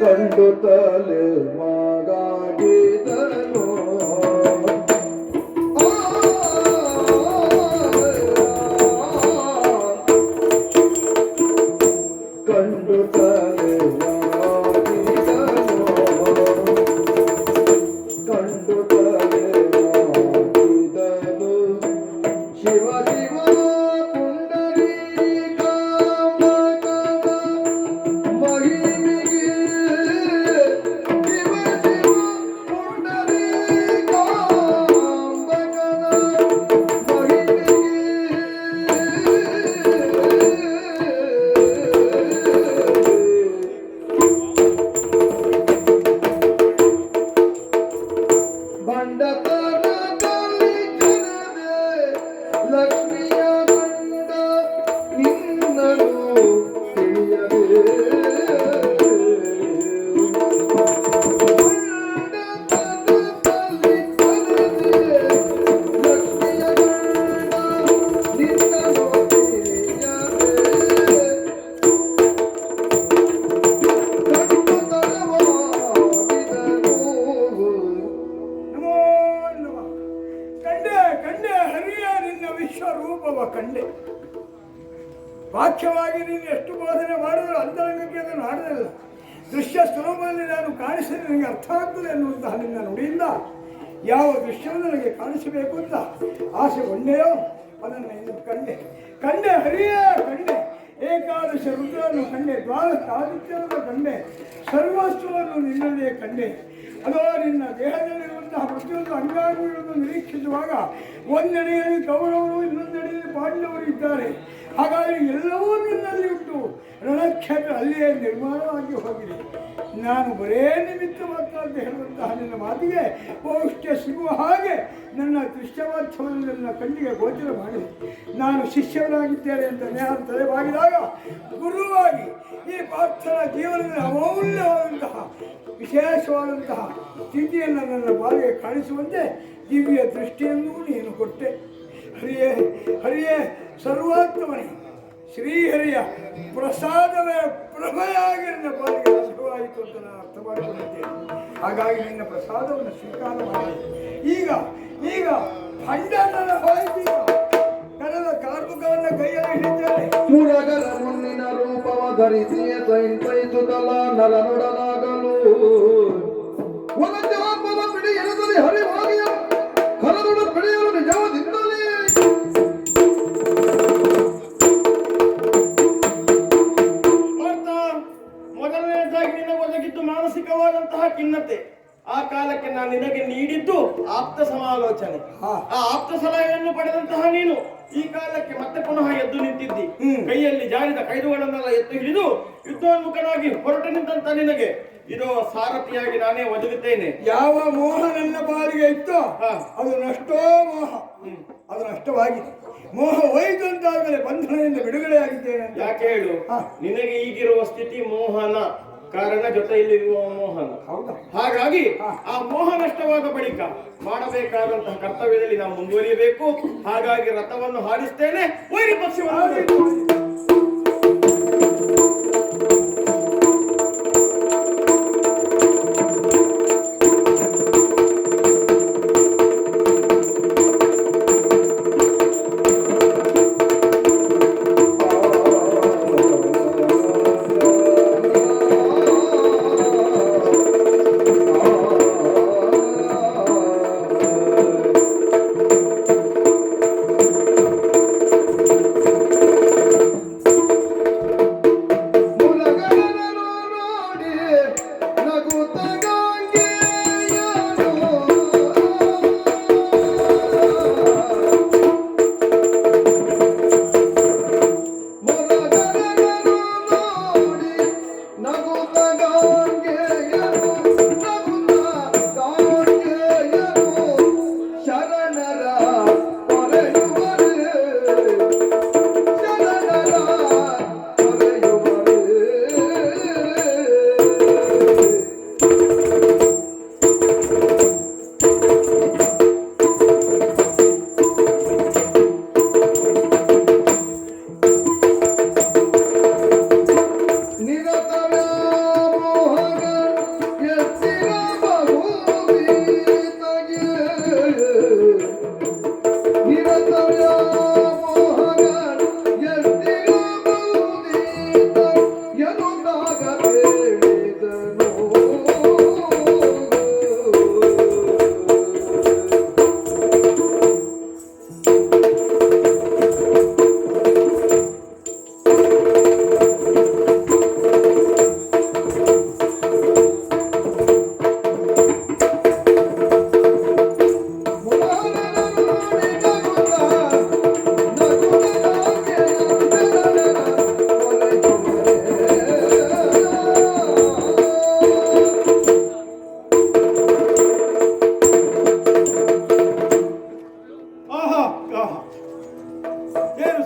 ಕಂಡು ತಲೆ ಮಗಾಗಿದನು ಕಂಡು ತಲೆ ಮಗಾಗಿದನು ಕಂಡು ತಲೆ ಮಗಾಗಿದನು ಶಿವ ಶಿವ ಕಂಡೆ. ವಾಕ್ಯವಾಗಿ ನೀನು ಎಷ್ಟು ಬೋಧನೆ ಮಾಡಿದ್ರು ಅಂತರಂಗಕ್ಕೆ ಅದನ್ನು ಆಡಲಿಲ್ಲ. ದೃಶ್ಯ ಸ್ವರೂಪದಲ್ಲಿ ನಾನು ಕಾಣಿಸಿ ನನಗೆ ಅರ್ಥ ಆಗ್ತದೆ ಅನ್ನುವಂತಹ ನಿನ್ನ ನುಡಿಯಿಂದ ಯಾವ ದೃಶ್ಯವನ್ನು ನನಗೆ ಕಾಣಿಸಬೇಕು ಅಂತ ಆಸೆಗೊಂಡೆಯೋ ಅದನ್ನು ಇನ್ನು ಕಂಡೆ. ಕಂಡೆ ಹರಿಯ ಕಂಡೆ, ಏಕಾದಶ ರುದ್ರವನ್ನು ಕಂಡೆ, ದ್ವಾದಶ ಆದಿತ್ಯವನ್ನು ಕಂಡೆ, ಸರ್ವಸ್ವವನ್ನು ನಿನ್ನಲ್ಲೇ ಕಂಡೆ. ಅದೋ ನಿನ್ನ ದೇಹದಲ್ಲಿರುವಂತಹ ಪ್ರತಿಯೊಂದು ಅಂಗಾಂಗಗಳನ್ನು ನಿರೀಕ್ಷಿಸುವಾಗ ಒಂದೆಡೆಯಲ್ಲಿ ಕೌರವರು ಇನ್ನೊಂದೆಡೆಯಲ್ಲಿ ಪಾಂಡವರು ಇದ್ದಾರೆ. ಹಾಗಾಗಿ ಎಲ್ಲವೂ ನಿನ್ನಲ್ಲಿ ಉಂಟು. ರಣಕ್ಷೇತ್ರ ಅಲ್ಲಿಯೇ ನಿರ್ಮಾಣವಾಗಿ ಹೋಗಿದೆ. ನಾನು ಬರೇ ನಿಮಿತ್ತ ಮಾತ್ರ ಅಂತ ಹೇಳುವಂತಹ ನಿನ್ನ ಮಾತಿಗೆ ಪೌಷ್ಟ್ಯ ಸಿಗುವ ಹಾಗೆ ನನ್ನ ದೃಶ್ಯವಾಚ್ಯವನ್ನು ನನ್ನ ಕಣ್ಣಿಗೆ ಗೋಚರ ಮಾಡಿದೆ. ನಾನು ಶಿಷ್ಯನಾಗಿದ್ದೇನೆ ಅಂತ ಜ್ಞಾನ ತಲೆಬಾಗಿದಾಗ ಗುರುವಾಗಿ ಈ ಪಾರ್ಥನ ಜೀವನದಲ್ಲಿ ಅಮೂಲ್ಯವಾದಂತಹ ವಿಶೇಷವಾದಂತಹ ಸ್ಥಿತಿಯನ್ನು ನನ್ನ ಬಾಳಿಗೆ ಕಾಣಿಸುವಂತೆ ದಿವ್ಯ ದೃಷ್ಟಿಯನ್ನು ನೀನು ಕೊಟ್ಟೆ. ಹರಿಯೇ ಹರಿಯೇ ಸರ್ವಾತ್ಮನೇ, ಶ್ರೀಹರಿಯ ಪ್ರಸಾದವೇ ಪ್ರಭೆಯಾಗಿ ನನ್ನ ಬಾಳಿಗೆ ಲಭ್ಯವಾಯಿತು ಅಂತ ನಾನು ಅರ್ಥ ಮಾಡಿಕೊಂಡಿದ್ದೇನೆ. ಹಾಗಾಗಿ ನಿನ್ನ ಪ್ರಸಾದವನ್ನು ಸ್ವೀಕಾರ ಮಾಡಿ ಈಗ ಈಗ ಭಂಡಾರನ ಹೊರಗೆ ಕರೆದ ಕಾರ್ಮಿಕ ಚಂಪಕವನ್ನ ಕೈಯಲ್ಲಿ ಹಿಡಿತೇನೆ. ಮುರಗರ ಮುನ್ನಿನ ರೂಪವ ಧರಿಸಿಯೇ ಸಂತೈಸುತ್ತಲ ನರನುಡಲಾಗಲು ಒಗಜಾಪವ ಪಿಡಿ ಎಳೆದಲ್ಲಿ ಹರಿವಾಗಿಯ ಕರದುಡ ಪಿಡಿಯಲು ನಿಜವದಿಂದಲೇ ಮೊದಲನೇದಾಗಿ ನಿನಗೆ ಒದಗಿದ್ದು ಮಾನಸಿಕವಾದಂತಹ ಖಿನ್ನತೆ. ಆ ಕಾಲಕ್ಕೆ ನಾನು ನಿನಗೆ ನೀಡಿದ್ದು ಆಪ್ತ ಸಮಾಲೋಚನೆ. ಆ ಆಪ್ತ ಸಲಹೆಯನ್ನು ಪಡೆದಂತಹ ನೀನು ಈ ಕಾಲಕ್ಕೆ ಮತ್ತೆ ಪುನಃ ಎದ್ದು ನಿಂತಿದ್ದಿ. ಕೈಯಲ್ಲಿ ಜಾರಿದ ಕೈದುಗಳನ್ನೆಲ್ಲ ಎತ್ತು ಹಿಡಿದು ಯುದ್ಧೋನ್ಮುಖನಾಗಿ ಹೊರಟು ನಿಂತ ನಿನಗೆ ಇದು ಸಾರಥಿಯಾಗಿ ನಾನೇ ಒದಗುತ್ತೇನೆ. ಯಾವ ಮೋಹ ನನ್ನ ಪಾಲಿಗೆ ಇತ್ತು ಅದು ನಷ್ಟೋ ಮೋಹ, ಅದು ನಷ್ಟವಾಗಿದೆ. ಮೋಹ ಹೋಯಿತು ಅಂತಾದ್ಮೇಲೆ ಬಂಧನದಿಂದ ಬಿಡುಗಡೆಯಾಗಿದ್ದೇನೆ. ಯಾಕೆ ಹೇಳು? ನಿನಗೆ ಈಗಿರುವ ಸ್ಥಿತಿ ಮೋಹನ, ಕಾರಣ ಜೊತೆಯಲ್ಲಿರುವ ಮೋಹನ. ಹಾಗಾಗಿ ಆ ಮೋಹ ನಷ್ಟವಾದ ಬಳಿಕ ಮಾಡಬೇಕಾದಂತಹ ಕರ್ತವ್ಯದಲ್ಲಿ ನಾವು ಮುಂದುವರಿಯಬೇಕು. ಹಾಗಾಗಿ ರಥವನ್ನು ಹಾರಿಸ್ತೇನೆ, ವೈರಿ ಪಕ್ಷವನ್ನು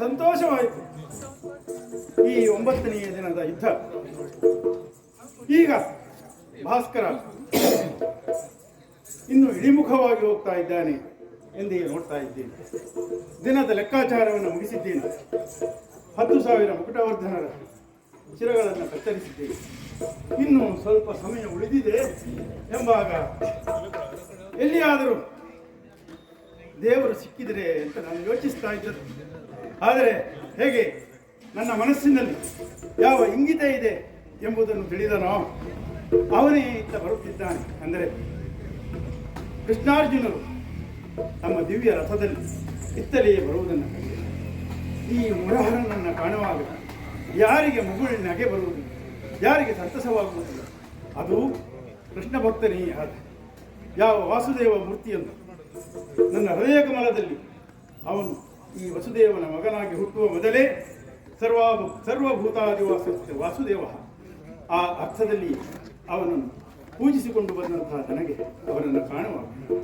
ಸಂತೋಷವಾಯಿತು. ಈ 9ನೆಯ ದಿನದ ಯುದ್ಧ ಈಗ ಭಾಸ್ಕರ ಇನ್ನು ಇಳಿಮುಖವಾಗಿ ಹೋಗ್ತಾ ಇದ್ದಾನೆ ಎಂದೇ ನೋಡ್ತಾ ಇದ್ದೇನೆ. ದಿನದ ಲೆಕ್ಕಾಚಾರವನ್ನು ಮುಗಿಸಿದ್ದೇನೆ. 10,000 ಮುಕುಟವರ್ಧನರ ಶಿರಗಳನ್ನು ಕತ್ತರಿಸಿದ್ದೇನೆ. ಇನ್ನು ಸ್ವಲ್ಪ ಸಮಯ ಉಳಿದಿದೆ ಎಂಬಾಗ ಎಲ್ಲಿಯಾದರೂ ದೇವರು ಸಿಕ್ಕಿದರೆ ಅಂತ ನಾನು ಯೋಚಿಸ್ತಾ ಇದ್ದರು. ಆದರೆ ಹೇಗೆ ನನ್ನ ಮನಸ್ಸಿನಲ್ಲಿ ಯಾವ ಇಂಗಿತ ಇದೆ ಎಂಬುದನ್ನು ತಿಳಿದನೋ ಅವನೇ ಇತ್ತ ಬರುತ್ತಿದ್ದಾನೆ. ಅಂದರೆ ಕೃಷ್ಣಾರ್ಜುನರು ತಮ್ಮ ದಿವ್ಯ ರಥದಲ್ಲಿ ಇತ್ತಲೆಯೇ ಬರುವುದನ್ನು ಕಂಡೆ. ಈ ಮುರಹರನನ್ನು ಕಾಣುವಾಗ ಯಾರಿಗೆ ಮುಗುಳಿ ನಗೆ ಬರುವುದಿಲ್ಲ, ಯಾರಿಗೆ ಸಂತಸವಾಗುವುದಿಲ್ಲ. ಅದು ಕೃಷ್ಣ ಭಕ್ತನೇ ಆದ ಯಾವ ವಾಸುದೇವ ಮೂರ್ತಿಯನ್ನು ನನ್ನ ಹೃದಯ ಕಮಲದಲ್ಲಿ ಅವನು ಈ ವಸುದೇವನ ಮಗನಾಗಿ ಹುಟ್ಟುವ ಮೊದಲೇ ಸರ್ವಭೂತಾದಿವಾಸ ವಾಸುದೇವ ಆ ಅರ್ಥದಲ್ಲಿ ಅವನನ್ನು ಪೂಜಿಸಿಕೊಂಡು ಬಂದಂತಹ ನನಗೆ ಅವನನ್ನು ಕಾಣುವ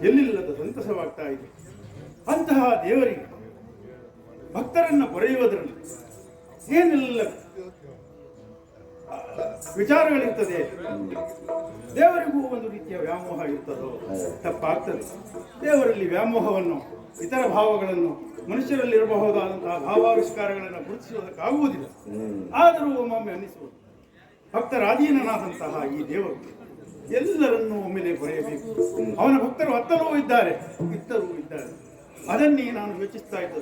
ಎಲ್ಲಿಲ್ಲದ ಸಂತಸವಾಗ್ತಾ ಇದೆ. ಅಂತಹ ದೇವರಿಗೆ ಭಕ್ತರನ್ನು ಪೊರೆಯುವುದರಲ್ಲಿ ಏನೆಲ್ಲ ವಿಚಾರಗಳಿರ್ತದೆ. ದೇವರಿಗೂ ಒಂದು ರೀತಿಯ ವ್ಯಾಮೋಹ ಇರ್ತದೋ ತಪ್ಪಾಗ್ತದೆ. ದೇವರಲ್ಲಿ ವ್ಯಾಮೋಹವನ್ನು, ಇತರ ಭಾವಗಳನ್ನು, ಮನುಷ್ಯರಲ್ಲಿರಬಹುದಾದಂತಹ ಭಾವಾವಿಷ್ಕಾರಗಳನ್ನು ಗುರುತಿಸುವುದಕ್ಕಾಗುವುದಿಲ್ಲ. ಆದರೂ ಒಮ್ಮೊಮ್ಮೆ ಅನ್ನಿಸುವುದು ಭಕ್ತರಾಧೀನನಾದಂತಹ ಈ ದೇವರು ಎಲ್ಲರನ್ನೂ ಒಮ್ಮೆಲೆ ಪೊರೆಯಬೇಕು. ಅವನ ಭಕ್ತರು ಅತ್ತಲೂ ಇದ್ದಾರೆ, ಇತ್ತಲೂ ಇದ್ದಾರೆ. ಅದನ್ನೇ ನಾನು ಯೋಚಿಸ್ತಾ ಇದ್ದೆ.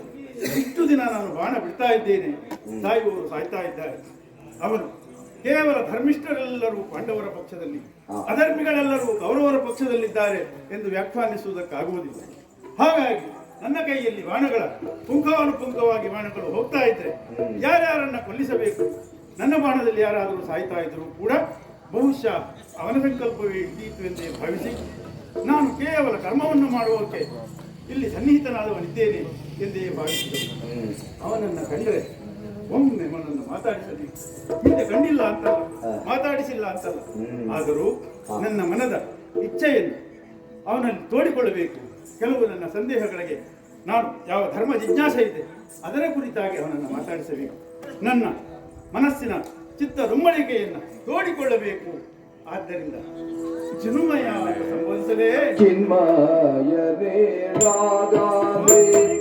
ಇಷ್ಟು ದಿನ ನಾನು ಬಾಣ ಬಿಡ್ತಾ ಇದ್ದೇನೆ, ಸಾಯುವವರು ಸಾಯ್ತಾ ಇದ್ದಾರೆ. ಅವನು ಕೇವಲ ಧರ್ಮಿಷ್ಠರೆಲ್ಲರೂ ಪಾಂಡವರ ಪಕ್ಷದಲ್ಲಿ, ಅಧರ್ಮಿಗಳೆಲ್ಲರೂ ಕೌರವರ ಪಕ್ಷದಲ್ಲಿದ್ದಾರೆ ಎಂದು ವ್ಯಾಖ್ಯಾನಿಸುವುದಕ್ಕಾಗುವುದಿಲ್ಲ. ಹಾಗಾಗಿ ನನ್ನ ಕೈಯಲ್ಲಿ ಬಾಣಗಳ ಪುಂಖಾನುಪುಂಖವಾಗಿ ಬಾಣಗಳು ಹೋಗ್ತಾ ಇದ್ರೆ ಯಾರ್ಯಾರನ್ನ ಕೊಲ್ಲಿಸಬೇಕು, ನನ್ನ ಬಾಣದಲ್ಲಿ ಯಾರಾದರೂ ಸಾಯ್ತಾ ಇದ್ರು ಕೂಡ ಬಹುಶಃ ಅವನ ಸಂಕಲ್ಪವೇ ಇದ್ದೀತು ಎಂದೇ ಭಾವಿಸಿ ನಾನು ಕೇವಲ ಕರ್ಮವನ್ನು ಮಾಡುವಕ್ಕೆ ಇಲ್ಲಿ ಸನ್ನಿಹಿತನಾದವನಿದ್ದೇನೆ ಎಂದೇ ಭಾವಿಸಿದನು. ಅವನನ್ನು ಕಂಡರೆ ಒಮ್ಮೆ ಅವನನ್ನು ಮಾತಾಡಿಸಬೇಕು. ಹಿಂದೆ ಕಂಡಿಲ್ಲ ಅಂತಲ್ಲ, ಮಾತಾಡಿಸಿಲ್ಲ ಅಂತಲ್ಲ, ಆದರೂ ನನ್ನ ಮನದ ಇಚ್ಛೆಯನ್ನು ಅವನಲ್ಲಿ ತೋಡಿಕೊಳ್ಳಬೇಕು. ಕೆಲವು ನನ್ನ ಸಂದೇಹಗಳಿಗೆ ನಾನು ಯಾವ ಧರ್ಮ ಜಿಜ್ಞಾಸೆ ಇದೆ ಅದರ ಕುರಿತಾಗಿ ಅವನನ್ನು ಮಾತಾಡಿಸಬೇಕು. ನನ್ನ ಮನಸ್ಸಿನ ಚಿತ್ತದುಮ್ಮಳಿಕೆಯನ್ನು ತೋಡಿಕೊಳ್ಳಬೇಕು. ಆದ್ದರಿಂದ ಚಿನ್ಮಯ ಸಂಬೋಧಿಸಲೇ ಚಿನ್ಮಯನೇ ರಾಗಬೇಕುದು.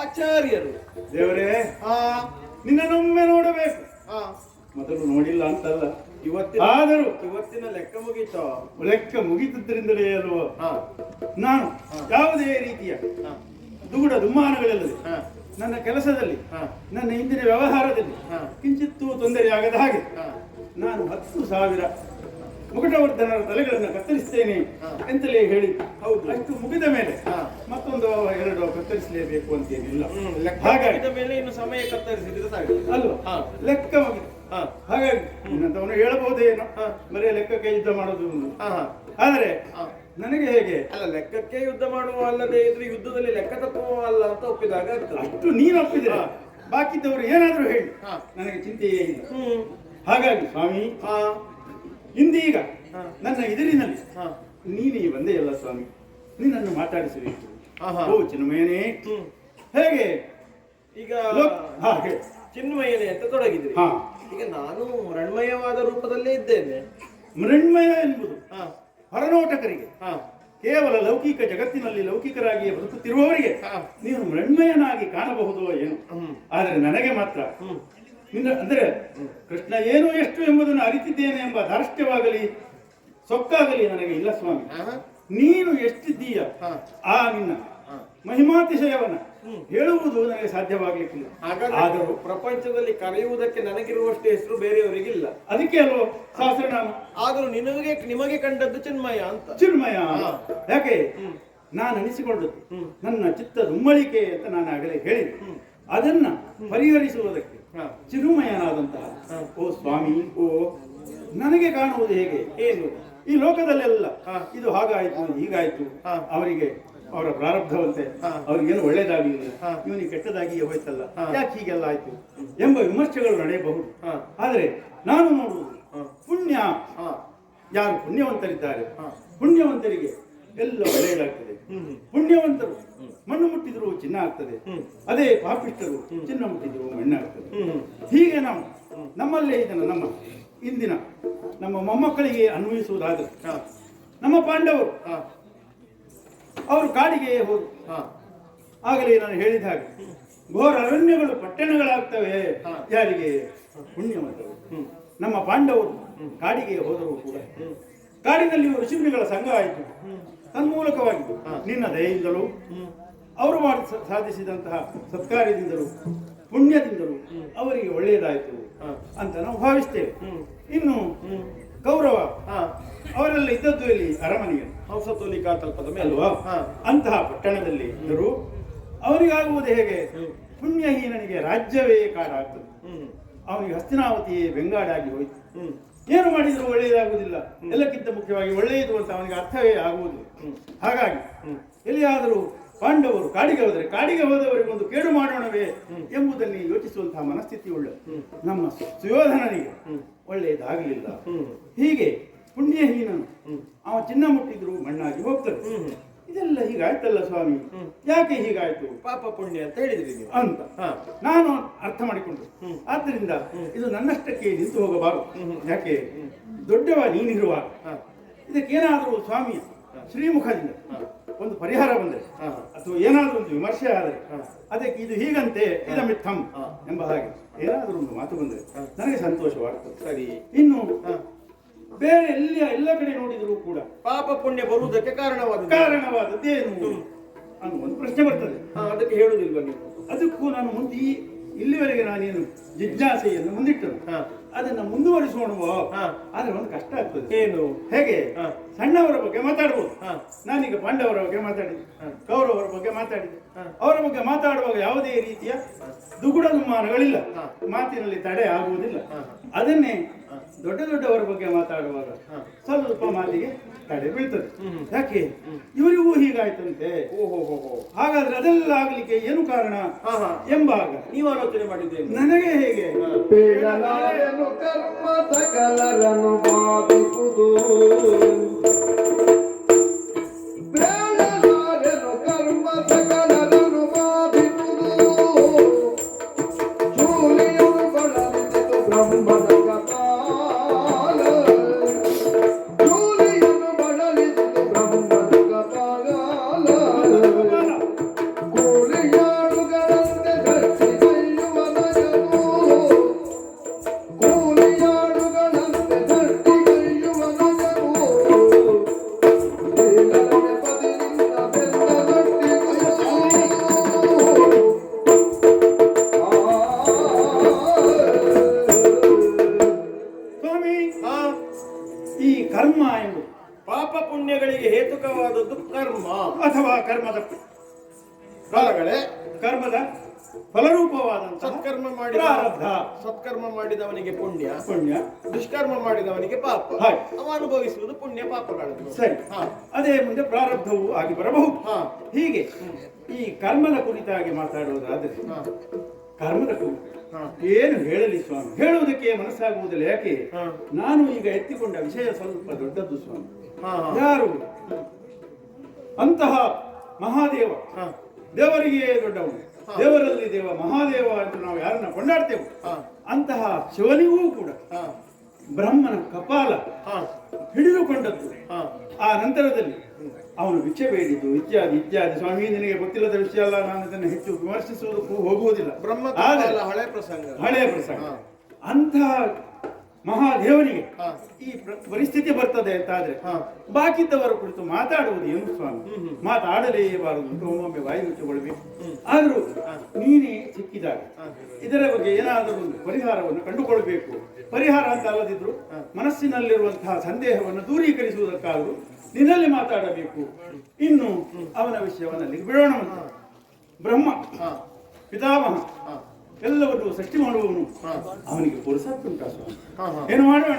ಆಚಾರ್ಯರು ದೇವರೇ, ನಿನ್ನನ್ನೊಮ್ಮೆ ನೋಡಬೇಕು. ಮೊದಲು ನೋಡಿಲ್ಲ ಅಂತಲ್ಲ, ಇವತ್ತಿನ ಲೆಕ್ಕ ಮುಗೀತೋ? ಲೆಕ್ಕ ಮುಗಿತದ್ರಿಂದಲೇ ಅಲ್ವ ನಾನು ಯಾವುದೇ ರೀತಿಯ ದುಗುಡ ದುಮ್ಮಾನಗಳಲ್ಲದೆ ನನ್ನ ಕೆಲಸದಲ್ಲಿ, ನನ್ನ ಹಿಂದಿನ ವ್ಯವಹಾರದಲ್ಲಿ ಕಿಂಚಿತ್ತೂ ತೊಂದರೆಯಾಗದ ಹಾಗೆ ನಾನು 10,000 ಮುಕಟವರ್ಧನರ ತಲೆಗಳನ್ನು ಕತ್ತರಿಸ್ತೇನೆ ಎಂತಲೇ ಹೇಳಿ. ಹೌದು, ಅಷ್ಟು ಮುಗಿದ ಮೇಲೆ ಮತ್ತೊಂದು 2 ಕತ್ತರಿಸಲೇಬೇಕು ಅಂತೇನಿಲ್ಲ. ಹಾಗಾಗಿದ ಮೇಲೆ ಇನ್ನು ಸಮಯ ಕತ್ತರಿಸಿದ್ರೆ ಸಾಕು ಅಲ್ವಾ? ಲೆಕ್ಕ ಮುಗಿದ ಹಾಗಾಗಿ ನಿನ್ನಂತವನು ಹೇಳಬಹುದೇನೋ ಬರೀ ಲೆಕ್ಕಕ್ಕೆ ಯುದ್ಧ ಮಾಡೋದು. ಆದರೆ ನನಗೆ ಹೇಗೆ ಅಲ್ಲ, ಲೆಕ್ಕಕ್ಕೆ ಯುದ್ಧ ಮಾಡುವ ಅಲ್ಲದೆ ಇದ್ರೆ ಯುದ್ಧದಲ್ಲಿ ಲೆಕ್ಕ ತಪ್ಪುವ ಅಲ್ಲ ಅಂತ ಒಪ್ಪಿದಾಗ ಅಷ್ಟು ನೀನು ಒಪ್ಪಿದ್ರೆ ಬಾಕಿದ್ದವರು ಏನಾದ್ರೂ ಹೇಳಿ ನನಗೆ ಚಿಂತೆಯೇ ಇಲ್ಲ. ಹಾಗಾಗಿ ಸ್ವಾಮಿ, ಇಂದೀಗ ನನ್ನ ಎದುರಿನಲ್ಲಿ ನೀನೇ ಬಂದೇ ಅಲ್ಲ ಸ್ವಾಮಿ, ನಿನ್ನನ್ನು ಮಾತಾಡಿಸಬೇಕು. ಓ ಚಿನ್ಮಯನೇ, ಹೇಗೆ ಈಗ ಚಿನ್ಮಯನೇ ಅಂತ ತೊಡಗಿದ್ರಿ. ಈಗ ನಾನು ಮೃಣ್ಮಯವಾದ ರೂಪದಲ್ಲೇ ಇದ್ದೇನೆ. ಮೃಣ್ಮಯ ಎಂಬುದು ಹೊರನೋಟಕರಿಗೆ, ಕೇವಲ ಲೌಕಿಕ ಜಗತ್ತಿನಲ್ಲಿ ಲೌಕಿಕರಾಗಿಯೇ ಬದುಕುತ್ತಿರುವವರಿಗೆ ನೀನು ಮೃಣ್ಮಯನಾಗಿ ಕಾಣಬಹುದು ಏನು. ಆದರೆ ನನಗೆ ಮಾತ್ರ ಅಂದ್ರೆ ಕೃಷ್ಣ ಏನು ಎಷ್ಟು ಎಂಬುದನ್ನು ಅರಿತಿದ್ದೇನೆ ಎಂಬ ಧಾರ್ಷ್ಟ್ಯವಾಗಲಿ ಸೊಕ್ಕಾಗಲಿ ನನಗೆ ಇಲ್ಲ ಸ್ವಾಮಿ. ನೀನು ಎಷ್ಟಿದ್ದೀಯ ಆ ನಿನ್ನ ಮಹಿಮಾತಿಶಯವನ್ನ ಹೇಳುವುದು ನನಗೆ ಸಾಧ್ಯವಾಗಲಿಕ್ಕಿಲ್ಲ. ಆದರೂ ಪ್ರಪಂಚದಲ್ಲಿ ಕರೆಯುವುದಕ್ಕೆ ನನಗಿರುವಷ್ಟು ಹೆಸರು ಬೇರೆಯವರಿಗಿಲ್ಲ. ಅದಕ್ಕೆ ಅಲ್ವೋ ಸಹಸ್ರನಾಮ. ಆದರೂ ನಿಮಗೆ ಕಂಡದ್ದು ಚಿನ್ಮಯ ಅಂತ. ಚಿನ್ಮಯ ಯಾಕೆ ನಾನು ಅನಿಸಿಕೊಂಡದ್ದು ನನ್ನ ಚಿತ್ತದುಮ್ಮಳಿಕೆ ಅಂತ ನಾನು ಆಗಲೇ ಹೇಳಿದೆ. ಅದನ್ನ ಪರಿಹರಿಸುವುದಕ್ಕೆ ಚಿರುಮಯನಾದಂತಹ ಓ ಸ್ವಾಮಿ, ಓ ನನಗೆ ಕಾಣುವುದು ಹೇಗೆ ಏನು ಈ ಲೋಕದಲ್ಲೆಲ್ಲ ಇದು ಹಾಗಾಯ್ತು ಹೀಗಾಯ್ತು, ಅವರಿಗೆ ಅವರ ಪ್ರಾರಬ್ಧವಂತೆ ಅವ್ರಿಗೇನು ಒಳ್ಳೇದಾಗಲಿಲ್ಲ, ಇವನಿಗೆ ಕೆಟ್ಟದಾಗಿಯೇ ಹೋಯ್ತಲ್ಲ, ಯಾಕೆ ಹೀಗೆಲ್ಲ ಆಯ್ತು ಎಂಬ ವಿಮರ್ಶೆಗಳು ನಡೆಯಬಹುದು. ಆದರೆ ನಾನು ನೋಡುವುದು ಪುಣ್ಯ, ಯಾರು ಪುಣ್ಯವಂತರಿದ್ದಾರೆ ಪುಣ್ಯವಂತರಿಗೆ ಎಲ್ಲ ಒಳ್ಳೆಯದಾಗ್ತದೆ. ಪುಣ್ಯವಂತರು ಮಣ್ಣು ಮುಟ್ಟಿದ್ರು ಚಿನ್ನ ಆಗ್ತದೆ, ಅದೇ ಪಾಪಿಷ್ಠರು ಚಿನ್ನ ಮುಟ್ಟಿದ್ರು ಮಣ್ಣಾಗ್ತದೆ. ಹೀಗೆ ನಾವು ನಮ್ಮಲ್ಲೇ ಇದನ್ನು ನಮ್ಮ ಇಂದಿನ ನಮ್ಮ ಮೊಮ್ಮಕ್ಕಳಿಗೆ ಅನ್ವಯಿಸುವುದಾದರೆ, ನಮ್ಮ ಪಾಂಡವರು ಅವರು ಕಾಡಿಗೆ ಹೋದರು. ಆಗಲೇ ನಾನು ಹೇಳಿದ ಹಾಗೆ ಘೋರ ಅರಣ್ಯಗಳು ಪಟ್ಟಣಗಳಾಗ್ತವೆ. ಯಾರಿಗೆ? ಪುಣ್ಯವಂತರು. ನಮ್ಮ ಪಾಂಡವರು ಕಾಡಿಗೆ ಹೋದರೂ ಕೂಡ ಕಾಡಿನಲ್ಲಿ ಋಷಿಮುನಿಗಳ ಸಂಘ ಆಯಿತು. ತನ್ಮೂಲಕವಾಗಿದ್ದು ನಿನ್ನ ದಯೆಯಿಂದಲೂ ಅವರು ಮಾಡಿ ಸಾಧಿಸಿದಂತಹ ಸತ್ಕಾರ್ಯದಿಂದಲೂ ಪುಣ್ಯದಿಂದಲೂ ಅವರಿಗೆ ಒಳ್ಳೆಯದಾಯಿತು ಅಂತ ನಾವು ಭಾವಿಸ್ತೇವೆ. ಇನ್ನು ಕೌರವ ಅವರೆಲ್ಲ ಇದ್ದದ್ದು ಇಲ್ಲಿ ಅರಮನೆಯಲ್ಲಿ ಹಂಸತೋಲಿಕಾ ತಲ್ಪದ ಮೇಲೆ ಅಲ್ವಾ? ಅಂತಹ ಪಟ್ಟಣದಲ್ಲಿ ಇದ್ದರೂ ಅವರಿಗಾಗುವುದು ಹೇಗೆ? ಪುಣ್ಯಹೀನನಿಗೆ ರಾಜ್ಯವೇ ಕಾಡಾಗ್ತದೆ. ಅವನಿಗೆ ಹಸ್ತಿನಾವತಿಯೇ ಬೆಂಗಾಡಾಗಿ ಹೋಯಿತು. ಏನು ಮಾಡಿದರೂ ಒಳ್ಳೆಯದಾಗುವುದಿಲ್ಲ. ಎಲ್ಲಕ್ಕಿಂತ ಮುಖ್ಯವಾಗಿ ಒಳ್ಳೆಯದು ಅಂತ ಅವನಿಗೆ ಅರ್ಥವೇ ಆಗುವುದು. ಹಾಗಾಗಿ ಎಲ್ಲಿಯಾದರೂ ಪಾಂಡವರು ಕಾಡಿಗೆ ಹೋದರೆ ಕಾಡಿಗೆ ಹೋದವರಿಗೆ ಒಂದು ಕೇಡು ಮಾಡೋಣವೇ ಎಂಬುದನ್ನು ಯೋಚಿಸುವಂತಹ ಮನಸ್ಥಿತಿ ಉಳ್ಳ ನಮ್ಮ ಸುಯೋಧನನಿಗೆ ಒಳ್ಳೆಯದಾಗಲಿಲ್ಲ. ಹೀಗೆ ಪುಣ್ಯಹೀನನು ಅವ ಚಿನ್ನ ಮುಟ್ಟಿದ್ರು ಮಣ್ಣಾಗಿ ಹೋಗ್ತದೆ. ಇದೆಲ್ಲ ಹೀಗಾಯ್ತಲ್ಲ ಸ್ವಾಮಿ, ಯಾಕೆ ಹೀಗಾಯ್ತು? ಪಾಪ ಪುಣ್ಯ ಅಂತ ಹೇಳಿದ್ರಿ ನೀವು ಅಂತ ನಾನು ಅರ್ಥ ಮಾಡಿಕೊಂಡು, ಆದ್ದರಿಂದ ಇದು ನನ್ನಷ್ಟಕ್ಕೆ ನಿಂತು ಹೋಗಬಾರದು. ಯಾಕೆ? ದೊಡ್ಡವ ನೀನಿರುವಾಗ ಇದಕ್ಕೇನಾದರೂ ಸ್ವಾಮಿಯ ಶ್ರೀಮುಖದಿಂದ ಒಂದು ಪರಿಹಾರ ಬಂದರೆ ಅಥವಾ ಏನಾದರೂ ಒಂದು ವಿಮರ್ಶೆ ಆದರೆ ಅದಕ್ಕೆ ಇದು ಹೀಗಂತೆ ಇದಮಿತ್ತಂ ಎಂಬ ಹಾಗೆ ಏನಾದರೂ ಒಂದು ಮಾತು ಬಂದರೆ ನನಗೆ ಸಂತೋಷವಾಗ್ತದೆ. ಸರಿ. ಇನ್ನು ಬೇರೆ ಎಲ್ಲ ಕಡೆ ನೋಡಿದರೂ ಕೂಡ ಪಾಪ ಪುಣ್ಯ ಬರುವುದಕ್ಕೆ ಕಾರಣವಾದದ್ದೇನು ಅನ್ನೋ ಒಂದು ಪ್ರಶ್ನೆ ಬರ್ತದೆ. ಅದಕ್ಕೆ ಹೇಳುವುದಿಲ್ವ ನೀವು? ಅದಕ್ಕೂ ನಾನು ಮುಂದೆ ಇಲ್ಲಿವರೆಗೆ ನಾನೇನು ಜಿಜ್ಞಾಸೆಯನ್ನು ಮುಂದಿಟ್ಟರು ಅದನ್ನ ಮುಂದುವರಿಸೋಣವೋ ಆದ್ರೆ ಒಂದು ಕಷ್ಟ ಆಗ್ತದೆ. ಏನು? ಹೇಗೆ? ಸಣ್ಣವರ ಬಗ್ಗೆ ಮಾತಾಡ್ಬೋದು. ನಾನೀಗ ಪಾಂಡವರ ಬಗ್ಗೆ ಮಾತಾಡಿದೆ, ಕೌರವರ ಬಗ್ಗೆ ಮಾತಾಡಿದೆ. ಅವರ ಬಗ್ಗೆ ಮಾತಾಡುವಾಗ ಯಾವುದೇ ರೀತಿಯ ದುಗುಡ ದುಮ್ಮಾನಗಳಿಲ್ಲ, ಮಾತಿನಲ್ಲಿ ತಡೆ ಆಗುವುದಿಲ್ಲ. ಅದನ್ನೇ ದೊಡ್ಡವರ ಬಗ್ಗೆ ಮಾತಾಡುವಾಗ ಸ್ವಲ್ಪ ಮಾತಿಗೆ ತಡೆ ಬೀಳ್ತದೆ. ಯಾಕೆ? ಇವರಿಗೂ ಹೀಗಾಯ್ತಂತೆ. ಹಾಗಾದ್ರೆ ಅದೆಲ್ಲ ಆಗ್ಲಿಕ್ಕೆ ಏನು ಕಾರಣ ಎಂಬಾಗ ನೀವು ಆಲೋಚನೆ ಮಾಡಿದ್ದೇನೆ. ನನಗೆ ಹೇಗೆ ಕರ್ಮ ಸಕಲರನ್ನು ಬಾಧಿಸುವುದು, ಬೇಡಲಾರೆನು ಕರ್ಮ ಸಕಲರನ್ನು ಬಾಧಿಸುವುದು, ಜೂಲಿಯನು ಬಳಲಿಸಿತು ಬ್ರಹ್ಮನ ಕಪಾಲ, ಜೂಲಿಯನು ಬಳಲಿಸಿತು ಬ್ರಹ್ಮನ ಕಪಾಲ, ಕೂಲಿಯಾಳುಗಳಂತೆ ಧರಿಸಿ ಕೈಯುವ ನಯನು, ಕೂಲಿಯಾಳುಗಳಂತೆ ಧರಿಸಿ ಕೈಯುವ ನಯನು, ನೀಲನೆ ಪದಿನಿಂದ ಬೆಲ್ಲ ಗಟ್ಟಿ ಸ್ವಾಮಿ, ಈ ಕರ್ಮ ಎಂಬುದು ಪಾಪ ಪುಣ್ಯಗಳಿಗೆ ಹೇತುಕವಾದದ್ದು ಕರ್ಮ ಅಥವಾ ಕರ್ಮದ ಫಲಗಳೇ. ಕರ್ಮದ ಫಲರೂಪವಾದಂತಹ ಸತ್ಕರ್ಮ ಪ್ರಾರಬ್ಧ. ಸತ್ಕರ್ಮ ಮಾಡಿದವನಿಗೆ ಪುಣ್ಯ, ಪುಣ್ಯ, ದುಷ್ಕರ್ಮ ಮಾಡಿದವನಿಗೆ ಪಾಪ. ಹಾಗೆ. ಅವ ಅನುಭವಿಸುವುದು ಪುಣ್ಯ ಪಾಪಗಳನ್ನು. ಸರಿ. ಅದೇ ಮುಂದೆ ಪ್ರಾರಬ್ಧವು ಆಗಿ ಬರಬಹುದು. ಹೀಗೆ ಈ ಕರ್ಮದ ಕುರಿತಾಗಿ ಮಾತಾಡುವುದಾದ್ರೆ ಕರ್ಮದ ಕುರಿತು ಏನು ಹೇಳಲಿ ಸ್ವಾಮಿ? ಹೇಳುವುದಕ್ಕೆ ಮನಸ್ಸಾಗುವುದಿಲ್ಲ. ಯಾಕೆ? ನಾನು ಈಗ ಎತ್ತಿಕೊಂಡ ವಿಷಯ ಸ್ವಲ್ಪ ದೊಡ್ಡದ್ದು ಸ್ವಾಮಿ. ಯಾರು ಅಂತಹ ಮಹಾದೇವ, ದೇವರಿಗೆ ದೊಡ್ಡವನು, ದೇವರಲ್ಲಿ ದೇವ ಮಹಾದೇವ ಅಂತ ನಾವು ಯಾರನ್ನ ಕೊಂಡಾಡ್ತೇವೆ ಅಂತಹ ಶಿವನಿಗೂ ಕೂಡ ಬ್ರಹ್ಮನ ಕಪಾಲ ಹಿಡಿದುಕೊಂಡದ್ದು. ಆ ನಂತರದಲ್ಲಿ ಅವನು ಭಿಕ್ಷೆ ಬೇಡಿದ್ದು ಇತ್ಯಾದಿ ಇತ್ಯಾದಿ. ಸ್ವಾಮಿ, ನಿನಗೆ ಗೊತ್ತಿಲ್ಲದ ವಿಷಯ ಅಲ್ಲ, ನಾನು ಅದನ್ನು ಹೆಚ್ಚು ವಿಮರ್ಶಿಸುವುದಕ್ಕೂ ಹೋಗುವುದಿಲ್ಲ. ಹಳೆ ಪ್ರಸಂಗ. ಅಂತಹ ಮಹಾದೇವನಿಗೆ ಈ ಪರಿಸ್ಥಿತಿ ಬರ್ತದೆ ಅಂತಾದ್ರೆ ಬಾಕಿದ್ದವರ ಕುರಿತು ಮಾತಾಡುವುದು ಏನು ಸ್ವಾಮಿ? ಮಾತಾಡಲೇಬಾರದು ಅಂತ ಒಮ್ಮೊಮ್ಮೆ ಬಾಯಿ ಮುಚ್ಚಿಕೊಳ್ಬೇಕು. ಆದರೂ ನೀನೇ ಸಿಕ್ಕಿದಾಗ ಇದರ ಬಗ್ಗೆ ಏನಾದರೂ ಒಂದು ಪರಿಹಾರವನ್ನು ಕಂಡುಕೊಳ್ಬೇಕು. ಪರಿಹಾರ ಅಂತ ಅಲ್ಲದಿದ್ರು ಮನಸ್ಸಿನಲ್ಲಿರುವಂತಹ ಸಂದೇಹವನ್ನು ದೂರೀಕರಿಸುವುದಕ್ಕಾದರೂ ನಿನ್ನಲ್ಲಿ ಮಾತಾಡಬೇಕು. ಇನ್ನು ಅವನ ವಿಷಯವನ್ನಲ್ಲಿ ಬಿಡೋಣ. ಬ್ರಹ್ಮ ಪಿತಾಮಹ ಎಲ್ಲವನ್ನು ಸೃಷ್ಟಿ ಮಾಡುವವನು, ಅವನಿಗೆ ಪುರುಸತ್ತುಂಟ ಸ್ವಾಮಿ. ಏನು ಮಾಡೋಣ?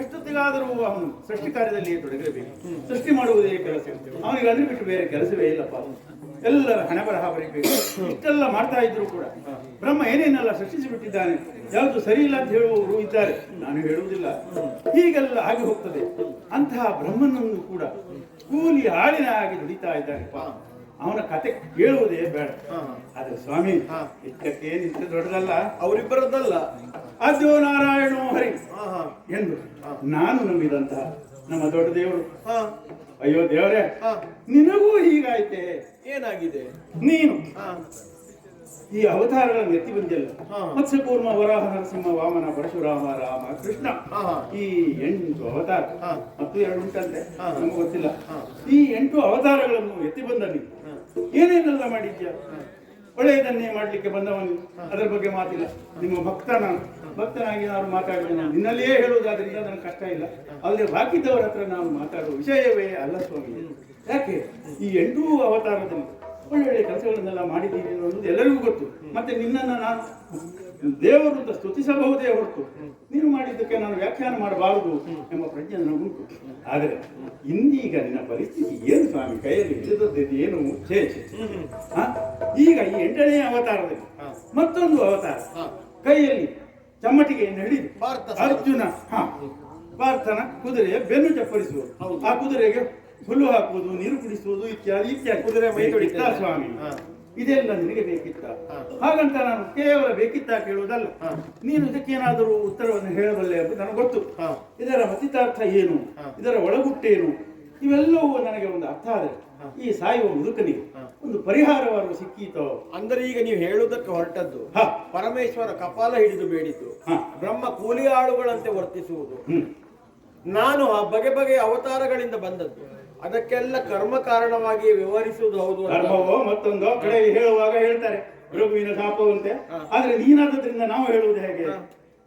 ಎಷ್ಟೊತ್ತಿಗಾದರೂ ಅವನು ಸೃಷ್ಟಿ ಕಾರ್ಯದಲ್ಲಿ ತೊಡಗಿರಬೇಕು. ಸೃಷ್ಟಿ ಮಾಡುವುದೇ ಕೆಲಸ. ಅವನಿಗೆ ಅದ್ರ ಬಿಟ್ಟು ಬೇರೆ ಕೆಲಸವೇ ಇಲ್ಲಪ್ಪ. ಎಲ್ಲರ ಹಣೆ ಬರಹ ಬರೀಬೇಕು. ಇಷ್ಟೆಲ್ಲ ಮಾಡ್ತಾ ಇದ್ರು ಕೂಡ ಬ್ರಹ್ಮ ಏನೇನೆಲ್ಲ ಸೃಷ್ಟಿಸಿ ಬಿಟ್ಟಿದ್ದಾನೆ. ಯಾವುದು ಸರಿ ಇಲ್ಲ ಅಂತ ಹೇಳುವವರು ಇದ್ದಾರೆ, ನಾನು ಹೇಳುವುದಿಲ್ಲ. ಹೀಗೆಲ್ಲ ಆಗಿ ಹೋಗ್ತದೆ. ಅಂತಹ ಬ್ರಹ್ಮನನ್ನು ಕೂಡ ಕೂಲಿ ಆಳಿನ ಆಗಿ ದುಡಿತಾ ಇದ್ದಾನೆ. ಅವನ ಕತೆ ಕೇಳುವುದೇ ಬೇಡ. ಆದ್ರೆ ಸ್ವಾಮಿ, ಇಷ್ಟಕ್ಕೆ ನಿಂತ ದೊಡ್ಡದಲ್ಲ, ಅವರಿಬ್ಬರದ್ದಲ್ಲ, ಅದ್ಯೋ ನಾರಾಯಣೋ ಹರಿ ಎಂದು ನಾನು ನಂಬಿದಂತಹ ನಮ್ಮ ದೊಡ್ಡ ದೇವರು. ಅಯ್ಯೋ ದೇವರೇ, ನಿನಗೂ ಹೀಗಾಯ್ತೆ. ಏನಾಗಿದೆ? ನೀನು ಈ ಅವತಾರಗಳನ್ನು ಎತ್ತಿ ಬಂದಿಲ್ಲ. ಹಾ. ಮತ್ಸ್ಯಕೂರ್ಮ, ವರಾಹ, ನರಸಿಂಹ, ವಾಮನ, ಪರಶುರಾಮ, ರಾಮ, ಕೃಷ್ಣ, ಹಾ, ಹಾ. ಈ 8 ಅವತಾರ. ಹಾ. ಮತ್ತು 2 ಉಂಟಂತೆ, ಹಾ. ನಮ್ಗೆ ಗೊತ್ತಿಲ್ಲ. ಹಾ. ಈ 8 ಅವತಾರಗಳನ್ನು ಎತ್ತಿ ಬಂದ ನೀನು ಏನೇನೆಲ್ಲ ಮಾಡಿದ್ಯಾ? ಒಳ್ಳೆಯದನ್ನೇ ಮಾಡ್ಲಿಕ್ಕೆ ಬಂದವನು, ಅದರ ಬಗ್ಗೆ ಮಾತಿಲ್ಲ. ನಿಮ್ಮ ಭಕ್ತ ನಾನು, ಭಕ್ತನಾಗಿ ನಾನು ಮಾತಾಡಿದೆ. ನಾನು ನಿನ್ನಲ್ಲಿಯೇ ಹೇಳುವುದಾದ್ರಿಂದ ನನಗೆ ಕಷ್ಟ ಇಲ್ಲ. ಅಲ್ಲದೆ ಬಾಕಿದ್ದವರ ಹತ್ರ ನಾವು ಮಾತಾಡುವ ವಿಷಯವೇ ಅಲ್ಲ ಸ್ವಾಮಿ. ಯಾಕೆ ಈ 8 ಅವತಾರದಲ್ಲಿ ಒಳ್ಳೊಳ್ಳೆ ಕೆಲಸಗಳನ್ನೆಲ್ಲ ಮಾಡಿದ್ದೀನಿ ಅನ್ನೋದು ಎಲ್ಲರಿಗೂ ಗೊತ್ತು. ಮತ್ತೆ ನಿನ್ನನ್ನು ನಾನು ದೇವರು ಅಂತ ಸ್ತುತಿಸಬಹುದೇ ಹೊರತು ನೀನು ಮಾಡಿದ್ದಕ್ಕೆ ನಾನು ವ್ಯಾಖ್ಯಾನ ಮಾಡಬಾರದು ಎಂಬ ಪ್ರಜ್ಞೆ ನನಗುಂಟು. ಆದರೆ ಇಂದೀಗ ನಿನ್ನ ಪರಿಸ್ಥಿತಿ ಏನು ಸ್ವಾಮಿ? ಕೈಯಲ್ಲಿ ಹಿಡಿದದ್ದು ಏನು? ಛೇ ಛೇ. ಈಗ ಈ 8ನೇ ಅವತಾರದಲ್ಲಿ ಮತ್ತೊಂದು ಅವತಾರ, ಕೈಯಲ್ಲಿ ಚಮ್ಮಟಿಗೆಯನ್ನು ಹಿಡಿದು ಅರ್ಜುನ ಪಾರ್ಥನ ಕುದುರೆಯ ಬೆನ್ನು ಚಪ್ಪರಿಸುವುದು, ಆ ಕುದುರೆಗೆ ಹುಲ್ಲು ಹಾಕುವುದು, ನೀರು ಕುಡಿಸುವುದು ಇತ್ಯಾದಿ ಇತ್ಯಾದಿ. ಕುದುರೆ ಮೈ ತೊಳಿತಾ ಸ್ವಾಮಿ, ಇದೆಲ್ಲ ನಿನಗೆ ಬೇಕಿತ್ತ? ಹಾಗಂತ ನಾನು ಕೇವಲ ಬೇಕಿತ್ತ ಕೇಳುವುದಲ್ಲ. ನೀನು ಇದಕ್ಕೇನಾದರೂ ಉತ್ತರವನ್ನು ಹೇಳಬಲ್ಲೆ ಎಂದು ನನಗೆ ಗೊತ್ತು. ಇದರ ಮತಿತಾರ್ಥ ಏನು, ಇದರ ಒಳಗುಟ್ಟೇನು, ಇವೆಲ್ಲವೂ ನನಗೆ ಒಂದು ಅರ್ಥ ಆದರೆ ಈ ಸಾಯುವ ಮುದುಕನಿಗೆ ಒಂದು ಪರಿಹಾರವಾದರೂ ಸಿಕ್ಕೀತೋ? ಅಂದರೆ ಈಗ ನೀವು ಹೇಳುವುದಕ್ಕೆ ಹೊರಟದ್ದು ಪರಮೇಶ್ವರ ಕಪಾಲ ಹಿಡಿದು ಬೇಡಿದ್ದು, ಬ್ರಹ್ಮ ಕೂಲಿ ಆಳುಗಳಂತೆ ವರ್ತಿಸುವುದು, ನಾನು ಆ ಬಗೆ ಬಗೆಯ ಅವತಾರಗಳಿಂದ ಬಂದದ್ದು, ಅದಕ್ಕೆಲ್ಲ ಕರ್ಮ ಕಾರಣವಾಗಿ ವಿವರಿಸುವುದು ಹೌದು. ಕರ್ಮವೋ ಮತ್ತೊಂದೋ ಕಡೆ ಹೇಳುವಾಗ ಹೇಳ್ತಾರೆ ರಘುವಿನ ಶಾಪವಂತೆ. ಆದ್ರೆ ನೀನಾದದ್ರಿಂದ ನಾವು ಹೇಳುವುದು ಹೇಗೆ?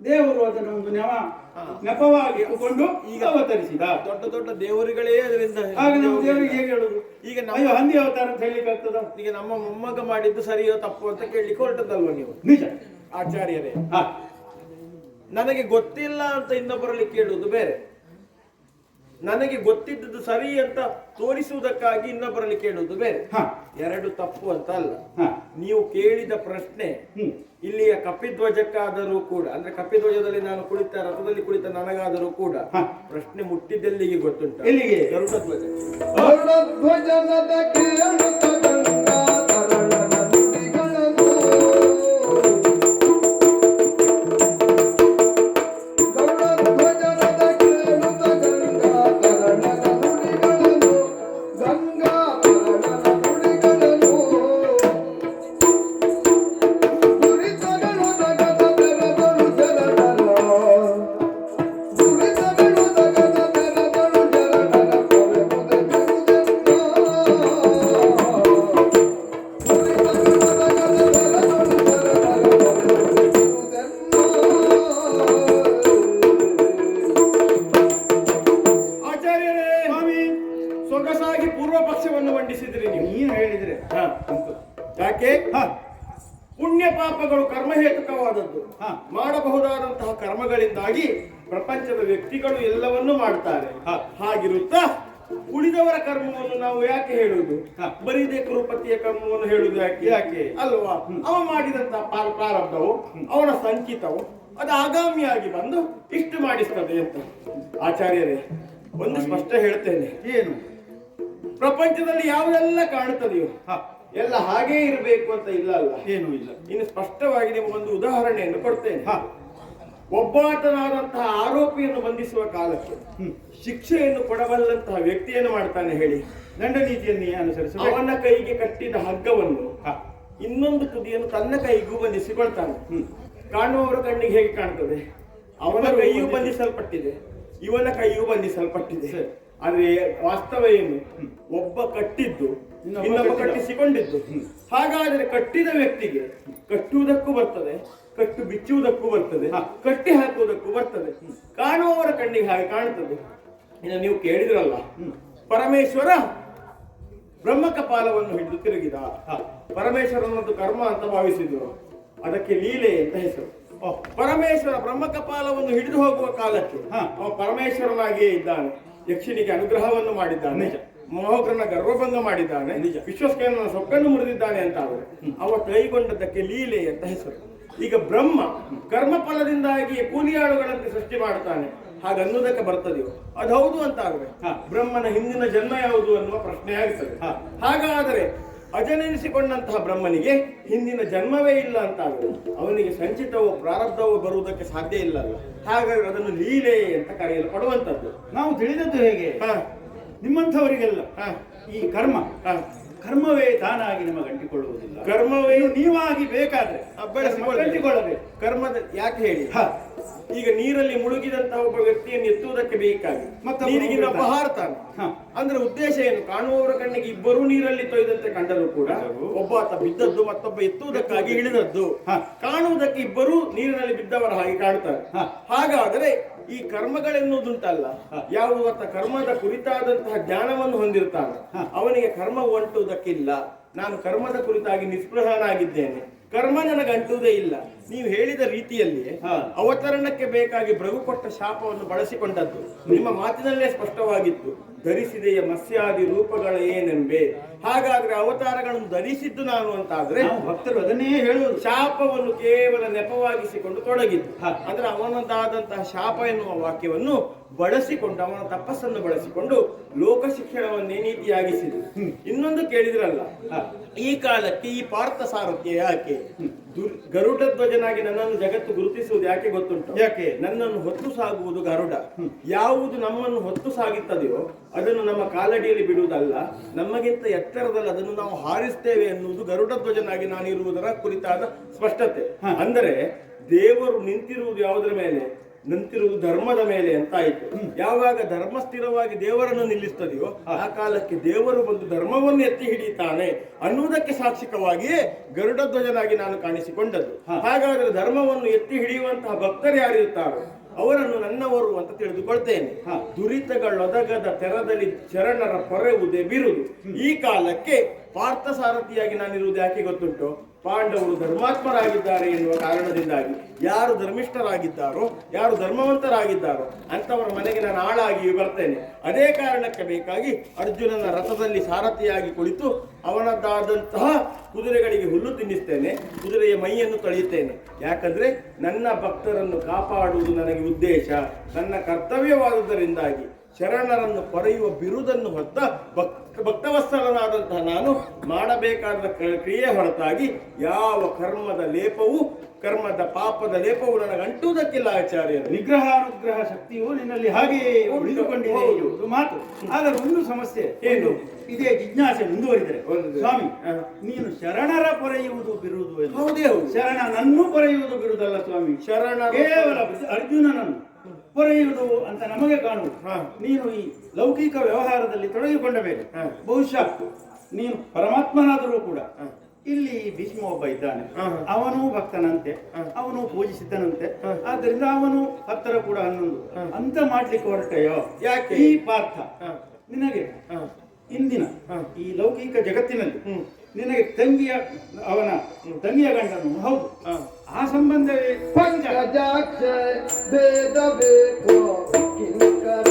ದೇವರು ಅದನ್ನು ಒಂದು ನೆಪವಾಗಿ ಇಟ್ಟುಕೊಂಡು ಈಗ ಅವತರಿಸಿದ. ದೊಡ್ಡ ದೊಡ್ಡ ದೇವರುಗಳೇ ಅದರಿಂದ. ಆಗ ನಾವು ದೇವರಿಗೆ ಹೇಗೆ ಹೇಳುದು? ಈಗ ಹಂದಿ ಅವತಾರ ಅಂತ ಹೇಳಲಿಕ್ಕೆ ಆಗ್ತದ? ಈಗ ನಮ್ಮ ಮೊಮ್ಮಗ ಮಾಡಿದ್ದು ಸರಿಯೋ ತಪ್ಪು ಅಂತ ಕೇಳಲಿಕ್ಕೆ ಹೊರಟದಲ್ವ ನೀವು? ನಿಜ ಆಚಾರ್ಯರೇ, ನನಗೆ ಗೊತ್ತಿಲ್ಲ ಅಂತ ಇನ್ನೊಬ್ಬರಲ್ಲಿ ಕೇಳುವುದು ಬೇರೆ, ನನಗೆ ಗೊತ್ತಿದ್ದದ್ದು ಸರಿ ಅಂತ ತೋರಿಸುವುದಕ್ಕಾಗಿ ಇನ್ನೊಬ್ಬರಲ್ಲಿ ಕೇಳುವುದು ಬೇರೆ. ಎರಡು ತಪ್ಪು ಅಂತ ಅಲ್ಲ. ನೀವು ಕೇಳಿದ ಪ್ರಶ್ನೆ ಇಲ್ಲಿಯ ಕಪಿಧ್ವಜಕ್ಕಾದರೂ ಕೂಡ, ಅಂದ್ರೆ ಕಪಿಧ್ವಜದಲ್ಲಿ ನಾನು ಕುಳಿತ ರಥದಲ್ಲಿ ಕುಳಿತ ನನಗಾದರೂ ಕೂಡ ಪ್ರಶ್ನೆ ಮುಟ್ಟಿದ್ದೆಲ್ಲಿಗೆ ಗೊತ್ತುಂಟ? ಎಲ್ಲಿಗೆ? ಗರುಡಧ್ವಜ. ಸೊಗಸಾಗಿ ಪೂರ್ವ ಪಕ್ಷವನ್ನು ಮಂಡಿಸಿದ್ರಿ ನೀವು. ನೀನು ಹೇಳಿದ್ರೆ ಯಾಕೆ? ಪುಣ್ಯ ಪಾಪಗಳು ಕರ್ಮಹೇತುಕವಾದದ್ದು. ಮಾಡಬಹುದಾದಂತಹ ಕರ್ಮಗಳಿಂದಾಗಿ ಪ್ರಪಂಚದ ವ್ಯಕ್ತಿಗಳು ಎಲ್ಲವನ್ನೂ ಮಾಡ್ತಾರೆ. ಹಾಗಿರುತ್ತಾ ಉಳಿದವರ ಕರ್ಮವನ್ನು ನಾವು ಯಾಕೆ ಹೇಳುವುದು? ಬರೀದೇ ಕುರುಪತಿಯ ಕರ್ಮವನ್ನು ಹೇಳುವುದು ಯಾಕೆ ಅಲ್ವಾ? ಅವ ಮಾಡಿದಂತಹ ಪ್ರಾರಬ್ಧವು, ಅವನ ಸಂಚಿತವು ಅದು ಆಗಾಮಿಯಾಗಿ ಬಂದು ಇಷ್ಟು ಮಾಡಿಸ್ತದೆ ಅಂತ. ಆಚಾರ್ಯರೇ, ಒಂದು ಸ್ಪಷ್ಟ ಹೇಳ್ತೇನೆ. ಏನು? ಪ್ರಪಂಚದಲ್ಲಿ ಯಾವುದೆಲ್ಲ ಕಾಣುತ್ತದೆಯೋ ಎಲ್ಲ ಹಾಗೇ ಇರಬೇಕು ಅಂತ ಇಲ್ಲ ಅಲ್ಲ? ಏನೂ ಇಲ್ಲ. ಇನ್ನು ಸ್ಪಷ್ಟವಾಗಿ ನಿಮಗೊಂದು ಉದಾಹರಣೆಯನ್ನು ಕೊಡ್ತೇನೆ. ಒಬ್ಬಾತನಾದಂತಹ ಆರೋಪಿಯನ್ನು ಬಂಧಿಸುವ ಕಾಲಕ್ಕೆ ಶಿಕ್ಷೆಯನ್ನು ಕೊಡಬಲ್ಲಂತಹ ವ್ಯಕ್ತಿಯನ್ನು ಮಾಡ್ತಾನೆ ಹೇಳಿ? ದಂಡ ನೀತಿಯನ್ನು ಅನುಸರಿಸಿ ಅವನ ಕೈಗೆ ಕಟ್ಟಿದ ಹಗ್ಗವನ್ನು ಇನ್ನೊಂದು ತುದಿಯನ್ನು ತನ್ನ ಕೈಗೂ ಬಂಧಿಸಿಕೊಳ್ತಾನೆ. ಕಾಣುವವರ ಕಣ್ಣಿಗೆ ಹೇಗೆ ಕಾಣ್ತದೆ? ಅವನ ಕೈಯೂ ಬಂಧಿಸಲ್ಪಟ್ಟಿದೆ, ಇವನ ಕೈಯೂ ಬಂಧಿಸಲ್ಪಟ್ಟಿದೆ. ಆದ್ರೆ ವಾಸ್ತವ ಏನು? ಒಬ್ಬ ಕಟ್ಟಿದ್ದು, ಇನ್ನೊಬ್ಬ ಕಟ್ಟಿಸಿಕೊಂಡಿದ್ದು. ಹಾಗಾದರೆ ಕಟ್ಟಿದ ವ್ಯಕ್ತಿಗೆ ಕಟ್ಟುವುದಕ್ಕೂ ಬರ್ತದೆ, ಕಟ್ಟು ಬಿಚ್ಚುವುದಕ್ಕೂ ಬರ್ತದೆ, ಕಟ್ಟಿ ಹಾಕುವುದಕ್ಕೂ ಬರ್ತದೆ. ಕಾಣುವವರ ಕಣ್ಣಿಗೆ ಹಾಗೆ ಕಾಣುತ್ತದೆ. ಇನ್ನು ನೀವು ಕೇಳಿದ್ರಲ್ಲ, ಪರಮೇಶ್ವರ ಬ್ರಹ್ಮಕಪಾಲವನ್ನು ಹಿಡಿದು ತಿರುಗಿದ. ಪರಮೇಶ್ವರನದ್ದು ಕರ್ಮ ಅಂತ ಭಾವಿಸಿದ್ರು, ಅದಕ್ಕೆ ಲೀಲೆ ಅಂತ ಹೆಸರು. ಪರಮೇಶ್ವರ ಬ್ರಹ್ಮಕಪಾಲವನ್ನು ಹಿಡಿದು ಹೋಗುವ ಕಾಲಕ್ಕೆ ಅವ ಪರಮೇಶ್ವರನಾಗಿಯೇ ಇದ್ದಾನೆ. ಯಕ್ಷಿನಿಗೆ ಅನುಗ್ರಹವನ್ನು ಮಾಡಿದ್ದಾನೆ, ಮೋಹಗ್ರನ ಗರ್ವಭಂಗ ಮಾಡಿದ್ದಾನೆ, ವಿಶ್ವಸ್ಕೇನ ಸೊಕ್ಕನ್ನು ಮುರಿದಿದ್ದಾನೆ ಅಂತ ಆದರೆ ಅವ ಕೈಗೊಂಡದ್ದಕ್ಕೆ ಲೀಲೆ ಅಂತ ಹೆಸರು. ಈಗ ಬ್ರಹ್ಮ ಕರ್ಮಫಲದಿಂದಾಗಿ ಕೂಲಿಯಾಳುಗಳಂತೆ ಸೃಷ್ಟಿ ಮಾಡ್ತಾನೆ, ಹಾಗನ್ನುವುದಕ್ಕೆ ಬರ್ತದೆಯೋ? ಅದು ಹೌದು ಅಂತ ಆದ್ರೆ ಬ್ರಹ್ಮನ ಹಿಂದಿನ ಜನ್ಮ ಯಾವುದು ಅನ್ನುವ ಪ್ರಶ್ನೆ ಆಗ್ತದೆ. ಹಾಗಾದರೆ ಅಜನೆನಿಸಿಕೊಂಡಂತಹ ಬ್ರಹ್ಮನಿಗೆ ಹಿಂದಿನ ಜನ್ಮವೇ ಇಲ್ಲ ಅಂತ ಆದ್ರೆ ಅವನಿಗೆ ಸಂಚಿತವೋ ಪ್ರಾರಬ್ಧವೋ ಬರುವುದಕ್ಕೆ ಸಾಧ್ಯ ಇಲ್ಲ ಅಲ್ಲ? ಹಾಗಾಗಿ ಅದನ್ನು ಲೀಲೆ ಅಂತ ಕರೆಯಲು ಪಡುವಂತದ್ದು. ನಾವು ತಿಳಿದದ್ದು ಹೇಗೆ? ನಿಮ್ಮಂಥವರಿಗೆಲ್ಲ ಈ ಕರ್ಮ ಕರ್ಮವೇ ತಾನಾಗಿ ನಿಮಗೆ ಅಂಟಿಕೊಳ್ಳುವುದಿಲ್ಲ. ಕರ್ಮವೇ ನೀವಾಗಿ ಬೇಕಾದ್ರೆ ಅಂಟಿಕೊಳ್ಳಬೇಕು. ಕರ್ಮದ ಯಾಕೆ ಹೇಳಿ, ಹ. ಈಗ ನೀರಲ್ಲಿ ಮುಳುಗಿದಂತಹ ಒಬ್ಬ ವ್ಯಕ್ತಿಯನ್ನು ಎತ್ತುವುದಕ್ಕೆ ಬೇಕಾಗಿ ಮತ್ತೊಬ್ಬ ನೀರಿಗಿಂತ ಹೋಗ್ಬಿಡ್ತಾನೆ. ಅಪಹಾರ್ತಾನೆ. ಹ. ಅಂದ್ರೆ ಉದ್ದೇಶ ಏನು? ಕಾಣುವವರ ಕಣ್ಣಿಗೆ ಇಬ್ಬರೂ ನೀರಲ್ಲಿ ತೊಯ್ದಂತೆ ಕಂಡರೂ ಕೂಡ ಒಬ್ಬ ಆತ ಬಿದ್ದದ್ದು, ಮತ್ತೊಬ್ಬ ಎತ್ತುವುದಕ್ಕಾಗಿ ಇಳಿದದ್ದು. ಹ. ಕಾಣುವುದಕ್ಕೆ ಇಬ್ಬರೂ ನೀರಿನಲ್ಲಿ ಬಿದ್ದವರ ಹಾಗೆ ಕಾಣುತ್ತಾರೆ. ಹ. ಹಾಗಾದರೆ ಈ ಕರ್ಮಗಳೆನ್ನುವುದುಂಟಲ್ಲ, ಯಾವ ಕರ್ಮದ ಕುರಿತಾದಂತಹ ಜ್ಞಾನವನ್ನು ಹೊಂದಿರ್ತಾನೆ ಅವನಿಗೆ ಕರ್ಮ ಅಂಟುವುದಕ್ಕಿಲ್ಲ. ನಾನು ಕರ್ಮದ ಕುರಿತಾಗಿ ನಿಸ್ಪೃಹನಾಗಿದ್ದೇನೆ, ಕರ್ಮ ನನಗೆ ಅಂಟುವುದೇ ಇಲ್ಲ. ನೀವು ಹೇಳಿದ ರೀತಿಯಲ್ಲಿ ಅವತರಣಕ್ಕೆ ಬೇಕಾಗಿ ಭೃಗು ಕೊಟ್ಟ ಶಾಪವನ್ನು ಬಳಸಿಕೊಂಡದ್ದು ನಿಮ್ಮ ಮಾತಿನಲ್ಲೇ ಸ್ಪಷ್ಟವಾಗಿತ್ತು. ಧರಿಸಿದೆಯ ಮತ್ಸ್ಯಾದಿ ರೂಪಗಳ ಏನೆಂಬೆ. ಹಾಗಾದ್ರೆ ಅವತಾರಗಳನ್ನು ಧರಿಸಿದ್ದು ನಾನು ಅಂತಾದ್ರೆ ಭಕ್ತರು ಅದನ್ನೇ ಹೇಳುವುದು. ಶಾಪವನ್ನು ಕೇವಲ ನೆಪವಾಗಿಸಿಕೊಂಡು ತೊಡಗಿದ್ದು. ಅಂದ್ರೆ ಅವನದಾದಂತಹ ಶಾಪ ಎನ್ನುವ ವಾಕ್ಯವನ್ನು ಬಳಸಿಕೊಂಡು, ಅವನ ತಪಸ್ಸನ್ನು ಬಳಸಿಕೊಂಡು ಲೋಕ ಶಿಕ್ಷಣವನ್ನೇ ನೀತಿಯಾಗಿಸಿದ್ರು. ಇನ್ನೊಂದು ಕೇಳಿದ್ರಲ್ಲ, ಈ ಕಾಲಕ್ಕೆ ಈ ಪಾರ್ಥ ಸಾರಥ್ಯ ಯಾಕೆ? ಗರುಡ ಧ್ವಜನಾಗಿ ನನ್ನನ್ನು ಜಗತ್ತು ಗುರುತಿಸುವುದು ಯಾಕೆ ಗೊತ್ತುಂಟು? ಯಾಕೆ? ನನ್ನನ್ನು ಹೊತ್ತು ಸಾಗುವುದು ಗರುಡ. ಯಾವುದು ನಮ್ಮನ್ನು ಹೊತ್ತು ಸಾಗುತ್ತದೆಯೋ ಅದನ್ನು ನಮ್ಮ ಕಾಲಡಿಯಲ್ಲಿ ಬಿಡುವುದಲ್ಲ, ನಮಗಿಂತ ಎತ್ತರದಲ್ಲಿ ಅದನ್ನು ನಾವು ಹಾರಿಸ್ತೇವೆ ಎನ್ನುವುದು ಗರುಡ ಧ್ವಜನಾಗಿ ನಾನಿರುವುದರ ಕುರಿತಾದ ಸ್ಪಷ್ಟತೆ. ಅಂದರೆ ದೇವರು ನಿಂತಿರುವುದು ಯಾವುದರ ಮೇಲೆ? ನಿಂತಿರುವುದು ಧರ್ಮದ ಮೇಲೆ ಅಂತ ಆಯ್ತು. ಯಾವಾಗ ಧರ್ಮ ಸ್ಥಿರವಾಗಿ ದೇವರನ್ನು ನಿಲ್ಲಿಸ್ತದೆಯೋ ಆ ಕಾಲಕ್ಕೆ ದೇವರು ಬಂದು ಧರ್ಮವನ್ನು ಎತ್ತಿ ಹಿಡಿಯುತ್ತಾನೆ ಅನ್ನುವುದಕ್ಕೆ ಸಾಕ್ಷಿಕವಾಗಿಯೇ ಗರುಡ ಧ್ವಜನಾಗಿ ನಾನು ಕಾಣಿಸಿಕೊಂಡದ್ದು. ಹಾಗಾದ್ರೆ ಧರ್ಮವನ್ನು ಎತ್ತಿ ಹಿಡಿಯುವಂತಹ ಭಕ್ತರು ಯಾರಿರುತ್ತಾರೋ ಅವರನ್ನು ನನ್ನವರು ಅಂತ ತಿಳಿದುಕೊಳ್ತೇನೆ. ದುರಿತಗಳೊದಗದ ತೆರದಲ್ಲಿ ಶರಣರ ಪೊರೆವುದೇ ಬಿರುದು. ಈ ಕಾಲಕ್ಕೆ ಪಾರ್ಥ ಸಾರಥಿಯಾಗಿ ನಾನಿರುವುದು ಯಾಕೆ ಗೊತ್ತುಂಟು? ಪಾಂಡವರು ಧರ್ಮಾತ್ಮರಾಗಿದ್ದಾರೆ ಎನ್ನುವ ಕಾರಣದಿಂದಾಗಿ. ಯಾರು ಧರ್ಮಿಷ್ಠರಾಗಿದ್ದಾರೋ, ಯಾರು ಧರ್ಮವಂತರಾಗಿದ್ದಾರೋ ಅಂತವರ ಮನೆಗೆ ನಾನು ಆಳಾಗಿ ಬರ್ತೇನೆ. ಅದೇ ಕಾರಣಕ್ಕೆ ಬೇಕಾಗಿ ಅರ್ಜುನನ ರಥದಲ್ಲಿ ಸಾರಥಿಯಾಗಿ ಕುಳಿತು ಅವನದ್ದಾದಂತಹ ಕುದುರೆಗಳಿಗೆ ಹುಲ್ಲು ತಿನ್ನಿಸ್ತೇನೆ, ಕುದುರೆಯ ಮೈಯನ್ನು ತೊಳೆಯುತ್ತೇನೆ. ಯಾಕಂದ್ರೆ ನನ್ನ ಭಕ್ತರನ್ನು ಕಾಪಾಡುವುದು ನನಗೆ ಉದ್ದೇಶ, ನನ್ನ ಕರ್ತವ್ಯವಾದುದರಿಂದಾಗಿ ಶರಣರನ್ನು ಪೊರೆಯುವ ಬಿರುದನ್ನು ಹೊತ್ತ ಭಕ್ತವತ್ಸಲನಾದಂತಹ ನಾನು ಮಾಡಬೇಕಾದ ಕ್ರಿಯೆ ಹೊರತಾಗಿ ಯಾವ ಕರ್ಮದ ಲೇಪವು, ಕರ್ಮದ ಪಾಪದ ಲೇಪವು ನನಗೆ ಅಂಟುವುದಕ್ಕಿಲ್ಲ ಆಚಾರ್ಯ. ನಿಗ್ರಹ ಅನುಗ್ರಹ ಶಕ್ತಿಯು ನಿನ್ನಲ್ಲಿ ಹಾಗೆಯೇ ಉಳಿದುಕೊಂಡಿದೆ ಇದು ಮಾತು. ಆದರೆ ಒಂದು ಸಮಸ್ಯೆ ಏನು? ಇದೇ ಜಿಜ್ಞಾಸೆ ಮುಂದುವರಿದರೆ, ಸ್ವಾಮಿ ನೀನು ಶರಣರ ಪೊರೆಯುವುದು ಬಿರುದು ಎಂದು. ಹೌದೇ ಹೌದು. ಶರಣನನ್ನು ಪೊರೆಯುವುದು ಬಿರುದಲ್ಲ ಸ್ವಾಮಿ, ಶರಣ ಕೇವಲ ಅರ್ಜುನನನ್ನು ಪೊರೆಯುವುದು ಅಂತ ನಮಗೆ ಕಾಣುವುದು. ನೀನು ಈ ಲೌಕಿಕ ವ್ಯವಹಾರದಲ್ಲಿ ತೊಡಗಿಕೊಂಡ ಮೇಲೆ ಬಹುಶಃ ನೀನು ಪರಮಾತ್ಮನಾದರೂ ಕೂಡ ಇಲ್ಲಿ ಭೀಷ್ಮ ಒಬ್ಬ ಇದ್ದಾನೆ, ಅವನು ಭಕ್ತನಂತೆ, ಅವನು ಪೂಜಿಸಿದ್ದನಂತೆ, ಆದ್ದರಿಂದ ಅವನು 10 ಕೂಡ 11 ಅಂತ ಮಾಡ್ಲಿಕ್ಕೆ ಹೊರಟೆಯೋ? ಯಾಕೆ? ಈ ಪಾರ್ಥ ನಿನಗೆ ಇಂದಿನ ಈ ಲೌಕಿಕ ಜಗತ್ತಿನಲ್ಲಿ ನಿನಗೆ ಅವನ ತಂಗಿಯ ಗಂಡನು ಹೌದು, ಆ ಸಂಬಂಧವೇ ಪಂಕಜಾಕ್ಷ ಭೇದ ಬೇಕು ಕಿಂಕರ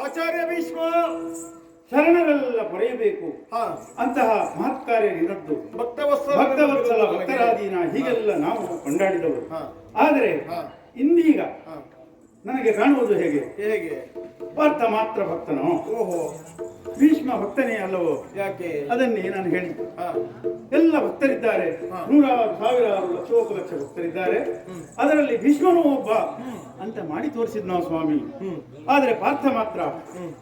ಆಚಾರ್ಯ ಭೀಷ್ಮ ಶರಣರೆಲ್ಲ ಪೊರೆಯಬೇಕು ಅಂತಹ ಮಹತ್ ಕಾರ್ಯ ನಿರದ್ದು. ಭಕ್ತವತ್ಸಲ ಭಕ್ತರಾದೀನ ಹೀಗೆಲ್ಲ ನಾವು ಕೊಂಡಾಡಿದವರು. ಆದರೆ ಇಂದೀಗ ನನಗೆ ಕಾಣುವುದು ಹೇಗೆ? ಪಾರ್ಥ ಮಾತ್ರ ಭಕ್ತನೋ? ಓಹೋ, ಭೀಷ್ಮ ಭಕ್ತನೇ ಅಲ್ಲವೋ? ಯಾಕೆ? ಅದನ್ನೇ ನಾನು ಹೇಳಿದ್ದು. ಎಲ್ಲ ಭಕ್ತರಿದ್ದಾರೆ, 100,000 1,000 ಲಕ್ಷೋಪಲಕ್ಷ ಭಕ್ತರಿದ್ದಾರೆ, ಅದರಲ್ಲಿ ಭೀಷ್ಮನೂ ಒಬ್ಬ ಅಂತ ಮಾಡಿ ತೋರಿಸಿದ್ ನಾವು ಸ್ವಾಮಿ. ಆದರೆ ಪಾರ್ಥ ಮಾತ್ರ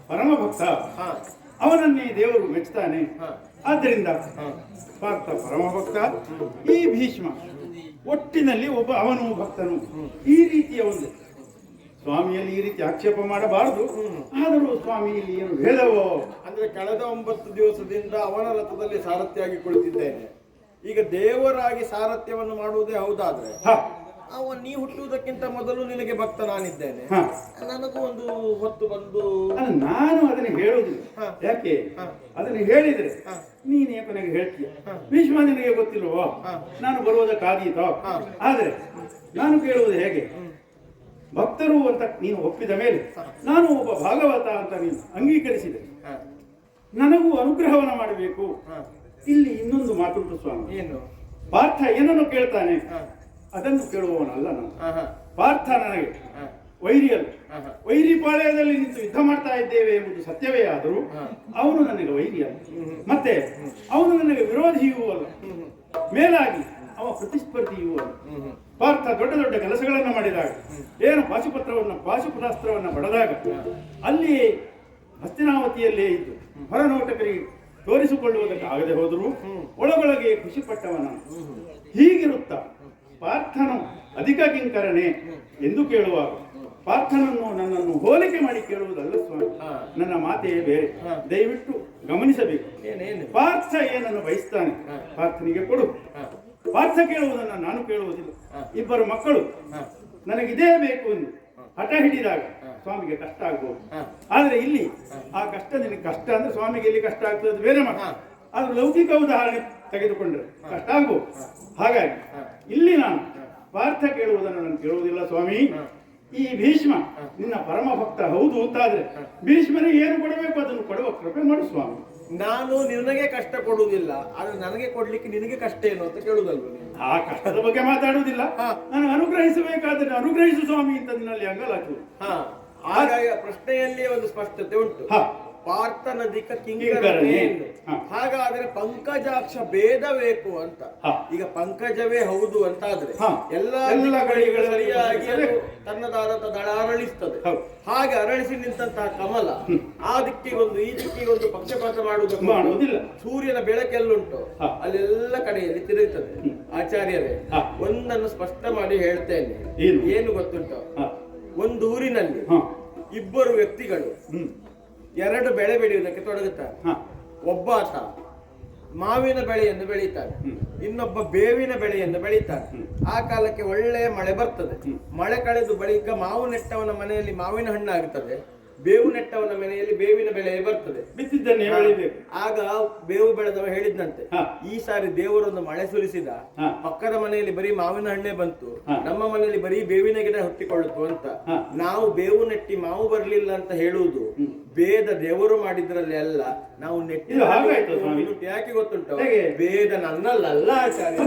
ಪರಮ ಭಕ್ತ. ಅವನನ್ನೇ ದೇವರು ಮೆಚ್ಚುತ್ತಾನೆ. ಹ. ಆದ್ದರಿಂದ ಹ. ಪಾರ್ಥ ಪರಮಭಕ್ತ, ಈ ಭೀಷ್ಮ ಒಟ್ಟಿನಲ್ಲಿ ಒಬ್ಬ ಅವನು ಭಕ್ತನು. ಈ ರೀತಿಯ ಒಂದು ಸ್ವಾಮಿಯಲ್ಲಿ ಈ ರೀತಿ ಆಕ್ಷೇಪ ಮಾಡಬಾರದು. ಆದರೂ ಸ್ವಾಮಿಯಲ್ಲಿ ಏನು ಭೇದವೋ? ಅಂದ್ರೆ ಕಳೆದ 9 ದಿವಸದಿಂದ ಅವನ ರಥದಲ್ಲಿ ಸಾರಥಿಯಾಗಿ ಕುಳಿತಿದ್ದೇನೆ. ಈಗ ದೇವರಾಗಿ ಸಾರಥ್ಯವನ್ನು ಮಾಡುವುದೇ ಹೌದಾದ್ರೆ ಹ, ನೀ ಹುಟ್ಟುವುದಕ್ಕಿಂತ ಮೊದಲು ನಿನಗೆ ಭಕ್ತ ನಾನಿದ್ದೇನೆ. ಹ. ನನಗೂ ಒಂದು ಹೊತ್ತು ಬಂದು ಅಲ್ಲ, ನಾನು ಅದನ್ನು ಹೇಳುವುದಿಲ್ಲ. ಹ. ಯಾಕೆ? ಹ. ಅದನ್ನು ಹೇಳಿದ್ರೆ ಹ. ನೀನು ಕೊನೆಗೆ ಹೇಳ್ತೀಯ, ಹ. ಭೀಷ್ಮ ನಿನಗೆ ಗೊತ್ತಿಲ್ವೋ, ಹ. ನಾನು ಬರುವುದಕ್ಕಾದೀತೋ? ಹ. ಆದ್ರೆ ನಾನು ಕೇಳುವುದು ಹೇಗೆ? ಭಕ್ತರು ಅಂತ ನೀನು ಒಪ್ಪಿದ ಮೇಲೆ, ನಾನು ಒಬ್ಬ ಭಾಗವತ ಅಂತ ನೀನು ಅಂಗೀಕರಿಸಿದೆ, ಹ. ನನಗೂ ಅನುಗ್ರಹವನ್ನು ಮಾಡಬೇಕು. ಹ. ಇಲ್ಲಿ ಇನ್ನೊಂದು ಮಾತುಂಟು ಸ್ವಾಮಿ. ಏನು? ಪಾರ್ಥ ಏನನ್ನು ಕೇಳ್ತಾನೆ ಹ. ಅದನ್ನು ಕೇಳುವವನಲ್ಲ ನಾನು. ಹ. ಹ. ಪಾರ್ಥ ನನಗೆ ಹ. ವೈರಿಯಲ್ಲ. ಹ. ಹ. ವೈರಿ ಪಾಳ್ಯದಲ್ಲಿ ನಿಂತು ಯುದ್ಧ ಮಾಡ್ತಾ ಇದ್ದೇವೆ ಎಂಬುದು ಸತ್ಯವೇ ಆದರೂ ಹ. ಅವನು ನನಗೆ ವೈರಿಯಲ್ಲ, ಮತ್ತೆ ಅವನು ನನಗೆ ವಿರೋಧಿಯೂ ಅಲ್ಲ, ಮೇಲಾಗಿ ಅವ ಪ್ರತಿಸ್ಪರ್ಧಿಯೂ ಅಲ್ಲ. ಪಾರ್ಥ ದೊಡ್ಡ ದೊಡ್ಡ ಕೆಲಸಗಳನ್ನು ಮಾಡಿದಾಗ, ಏನು ಪಾಶುಪತಾಸ್ತ್ರವನ್ನು ಪಡೆದಾಗ ಅಲ್ಲಿಯೇ ಹಸ್ತಿನಾವತಿಯಲ್ಲೇ ಇದ್ದು ಹೊರನೋಟಕರಿಗೆ ತೋರಿಸಿಕೊಳ್ಳುವುದಕ್ಕೆ ಆಗದೆ ಹೋದರೂ ಒಳಗೊಳಗೆ ಖುಷಿ ಪಟ್ಟವನ. ಹೀಗಿರುತ್ತ ಪಾರ್ಥನು ಅಧಿಕ ಕಿಂಕರನೇ ಎಂದು ಕೇಳುವಾಗ ಪಾರ್ಥನನ್ನು ನನ್ನನ್ನು ಹೋಲಿಕೆ ಮಾಡಿ ಕೇಳುವುದಲ್ಲ ಸ್ವಾಮಿ, ನನ್ನ ಮಾತೇ ಬೇರೆ. ದಯವಿಟ್ಟು ಗಮನಿಸಬೇಕು. ಏನೇನು? ಪಾರ್ಥ ಏನನ್ನು ಬಯಸ್ತಾನೆ ಪಾರ್ಥನಿಗೆ ಕೊಡು. ಪಾರ್ಥ ಕೇಳುವುದನ್ನು ನಾನು ಕೇಳುವುದಿಲ್ಲ. ಇಬ್ಬರು ಮಕ್ಕಳು ನನಗಿದೇ ಬೇಕು ಎಂದು ಹಠ ಹಿಡಿದಾಗ ಸ್ವಾಮಿಗೆ ಕಷ್ಟ ಆಗ್ಬೋದು. ಆದ್ರೆ ಇಲ್ಲಿ ಆ ಕಷ್ಟ ನಿನಗೆ ಕಷ್ಟ ಅಂದ್ರೆ ಸ್ವಾಮಿಗೆ ಇಲ್ಲಿ ಕಷ್ಟ ಆಗ್ತದೆ ಬೇರೆ ಮಾತು. ಆದ್ರೆ ಲೌಕಿಕ ಉದಾಹರಣೆ ತೆಗೆದುಕೊಂಡ್ರೆ ಕಷ್ಟ ಆಗ್ಬೋದು. ಹಾಗಾಗಿ ಇಲ್ಲಿ ನಾನು ಪಾರ್ಥ ಕೇಳುವುದನ್ನು ನಾನು ಕೇಳುವುದಿಲ್ಲ ಸ್ವಾಮಿ. ಈ ಭೀಷ್ಮ ನಿನ್ನ ಪರಮ ಭಕ್ತ ಹೌದು ಅಂತಾದ್ರೆ ಭೀಷ್ಮನಿಗೆ ಏನು ಕೊಡಬೇಕು ಅದನ್ನು ಕೊಡುವ ಕೃಪೆ ಮಾಡು ಸ್ವಾಮಿ. ನಾನು ನಿನಗೆ ಕಷ್ಟ ಕೊಡುವುದಿಲ್ಲ, ಆದ್ರೆ ನನಗೆ ಕೊಡ್ಲಿಕ್ಕೆ ನಿನಗೆ ಕಷ್ಟ ಏನು ಅಂತ ಕೇಳುದಲ್ವ ನೀನು? ಆ ಕಷ್ಟದ ಬಗ್ಗೆ ಮಾತಾಡುವುದಿಲ್ಲ. ನಾನು ಅನುಗ್ರಹಿಸಬೇಕಾದ್ರೆ ಅನುಗ್ರಹಿಸು ಸ್ವಾಮಿ ಅಂತ ನಿನ್ನಲ್ಲಿ ಅಂಗಲಾಚುವುದು. ಆಗ ಪ್ರಶ್ನೆಯಲ್ಲಿ ಒಂದು ಸ್ಪಷ್ಟತೆ ಉಂಟು. ಪಾರ್ಥನಧಿಕ ಕಿಂಕರನೇ. ಹಾಗಾದ್ರೆ ಪಂಕಜಾಕ್ಷ ಭೇದಬೇಕು ಅಂತ. ಈಗ ಪಂಕಜವೇ ಹೌದು ಅಂತಾದ್ರೆ ಎಲ್ಲ ಕಡೆಗಳು ಸರಿಯಾಗಿ ಅದು ತನ್ನದಾದ ದಳ ಅರಳಿಸ್ತದೆ. ಹಾಗೆ ಅರಳಿಸಿ ನಿಂತಹ ಕಮಲ ಆ ದಿಕ್ಕಿಗೊಂದು ಈ ದಿಕ್ಕಿಗೊಂದು ಪಕ್ಷಪಾತ ಮಾಡುವುದಿಲ್ಲ. ಸೂರ್ಯನ ಬೆಳಕೆಲ್ಲುಂಟು ಅಲ್ಲೆಲ್ಲ ಕಡೆಯಲ್ಲಿ ತಿರುಗುತ್ತದೆ. ಆಚಾರ್ಯರೇ, ಒಂದನ್ನು ಸ್ಪಷ್ಟ ಮಾಡಿ ಹೇಳ್ತೇನೆ. ಏನು ಗೊತ್ತುಂಟು? ಒಂದು ಊರಿನಲ್ಲಿ ಇಬ್ಬರು ವ್ಯಕ್ತಿಗಳು 2 ಬೆಳೆ ಬೆಳೆಯುವುದಕ್ಕೆ ತೊಡಗುತ್ತಾರೆ. ಒಬ್ಬ ಆತ ಮಾವಿನ ಬೆಳೆಯನ್ನು ಬೆಳೀತಾರೆ, ಇನ್ನೊಬ್ಬ ಬೇವಿನ ಬೆಳೆಯನ್ನು ಬೆಳೀತಾರೆ. ಆ ಕಾಲಕ್ಕೆ ಒಳ್ಳೆಯ ಮಳೆ ಬರ್ತದೆ. ಮಳೆ ಕಳೆದು ಬಳಿಕ ಮಾವು ನೆಟ್ಟವನ ಮನೆಯಲ್ಲಿ ಮಾವಿನ ಹಣ್ಣು ಆಗುತ್ತದೆ, ಬೇವು ನೆಟ್ಟವನ ಮನೆಯಲ್ಲಿ ಬೇವಿನ ಬೆಳೆ ಬರ್ತದೆ. ಬಿತ್ತಿದ್ದನ್ನೇ ಬೆಳಿಬೇಕು. ಆಗ ಬೇವು ಬೆಳೆದವ ಹೇಳಿದ್ನಂತೆ, ಈ ಸಾರಿ ದೇವರೊಂದು ಮಳೆ ಸುರಿಸಿದ, ಪಕ್ಕದ ಮನೆಯಲ್ಲಿ ಬರೀ ಮಾವಿನ ಹಣ್ಣೆ ಬಂತು, ನಮ್ಮ ಮನೆಯಲ್ಲಿ ಬರೀ ಬೇವಿನ ಗಿಡ ಹುಟ್ಟಿಕೊಳ್ಳುತ್ತು ಅಂತ. ನಾವು ಬೇವು ನೆಟ್ಟಿ ಮಾವು ಬರ್ಲಿಲ್ಲ ಅಂತ ಹೇಳುವುದು ವೇದ ದೇವರು ಮಾಡಿದ್ರಲ್ಲಿ ಅಲ್ಲ, ನಾವು ನೆಟ್ಟಿ. ಯಾಕೆ ಗೊತ್ತುಂಟು? ವೇದ ನನ್ನಲ್ಲ ಆಚಾರ್ಯ.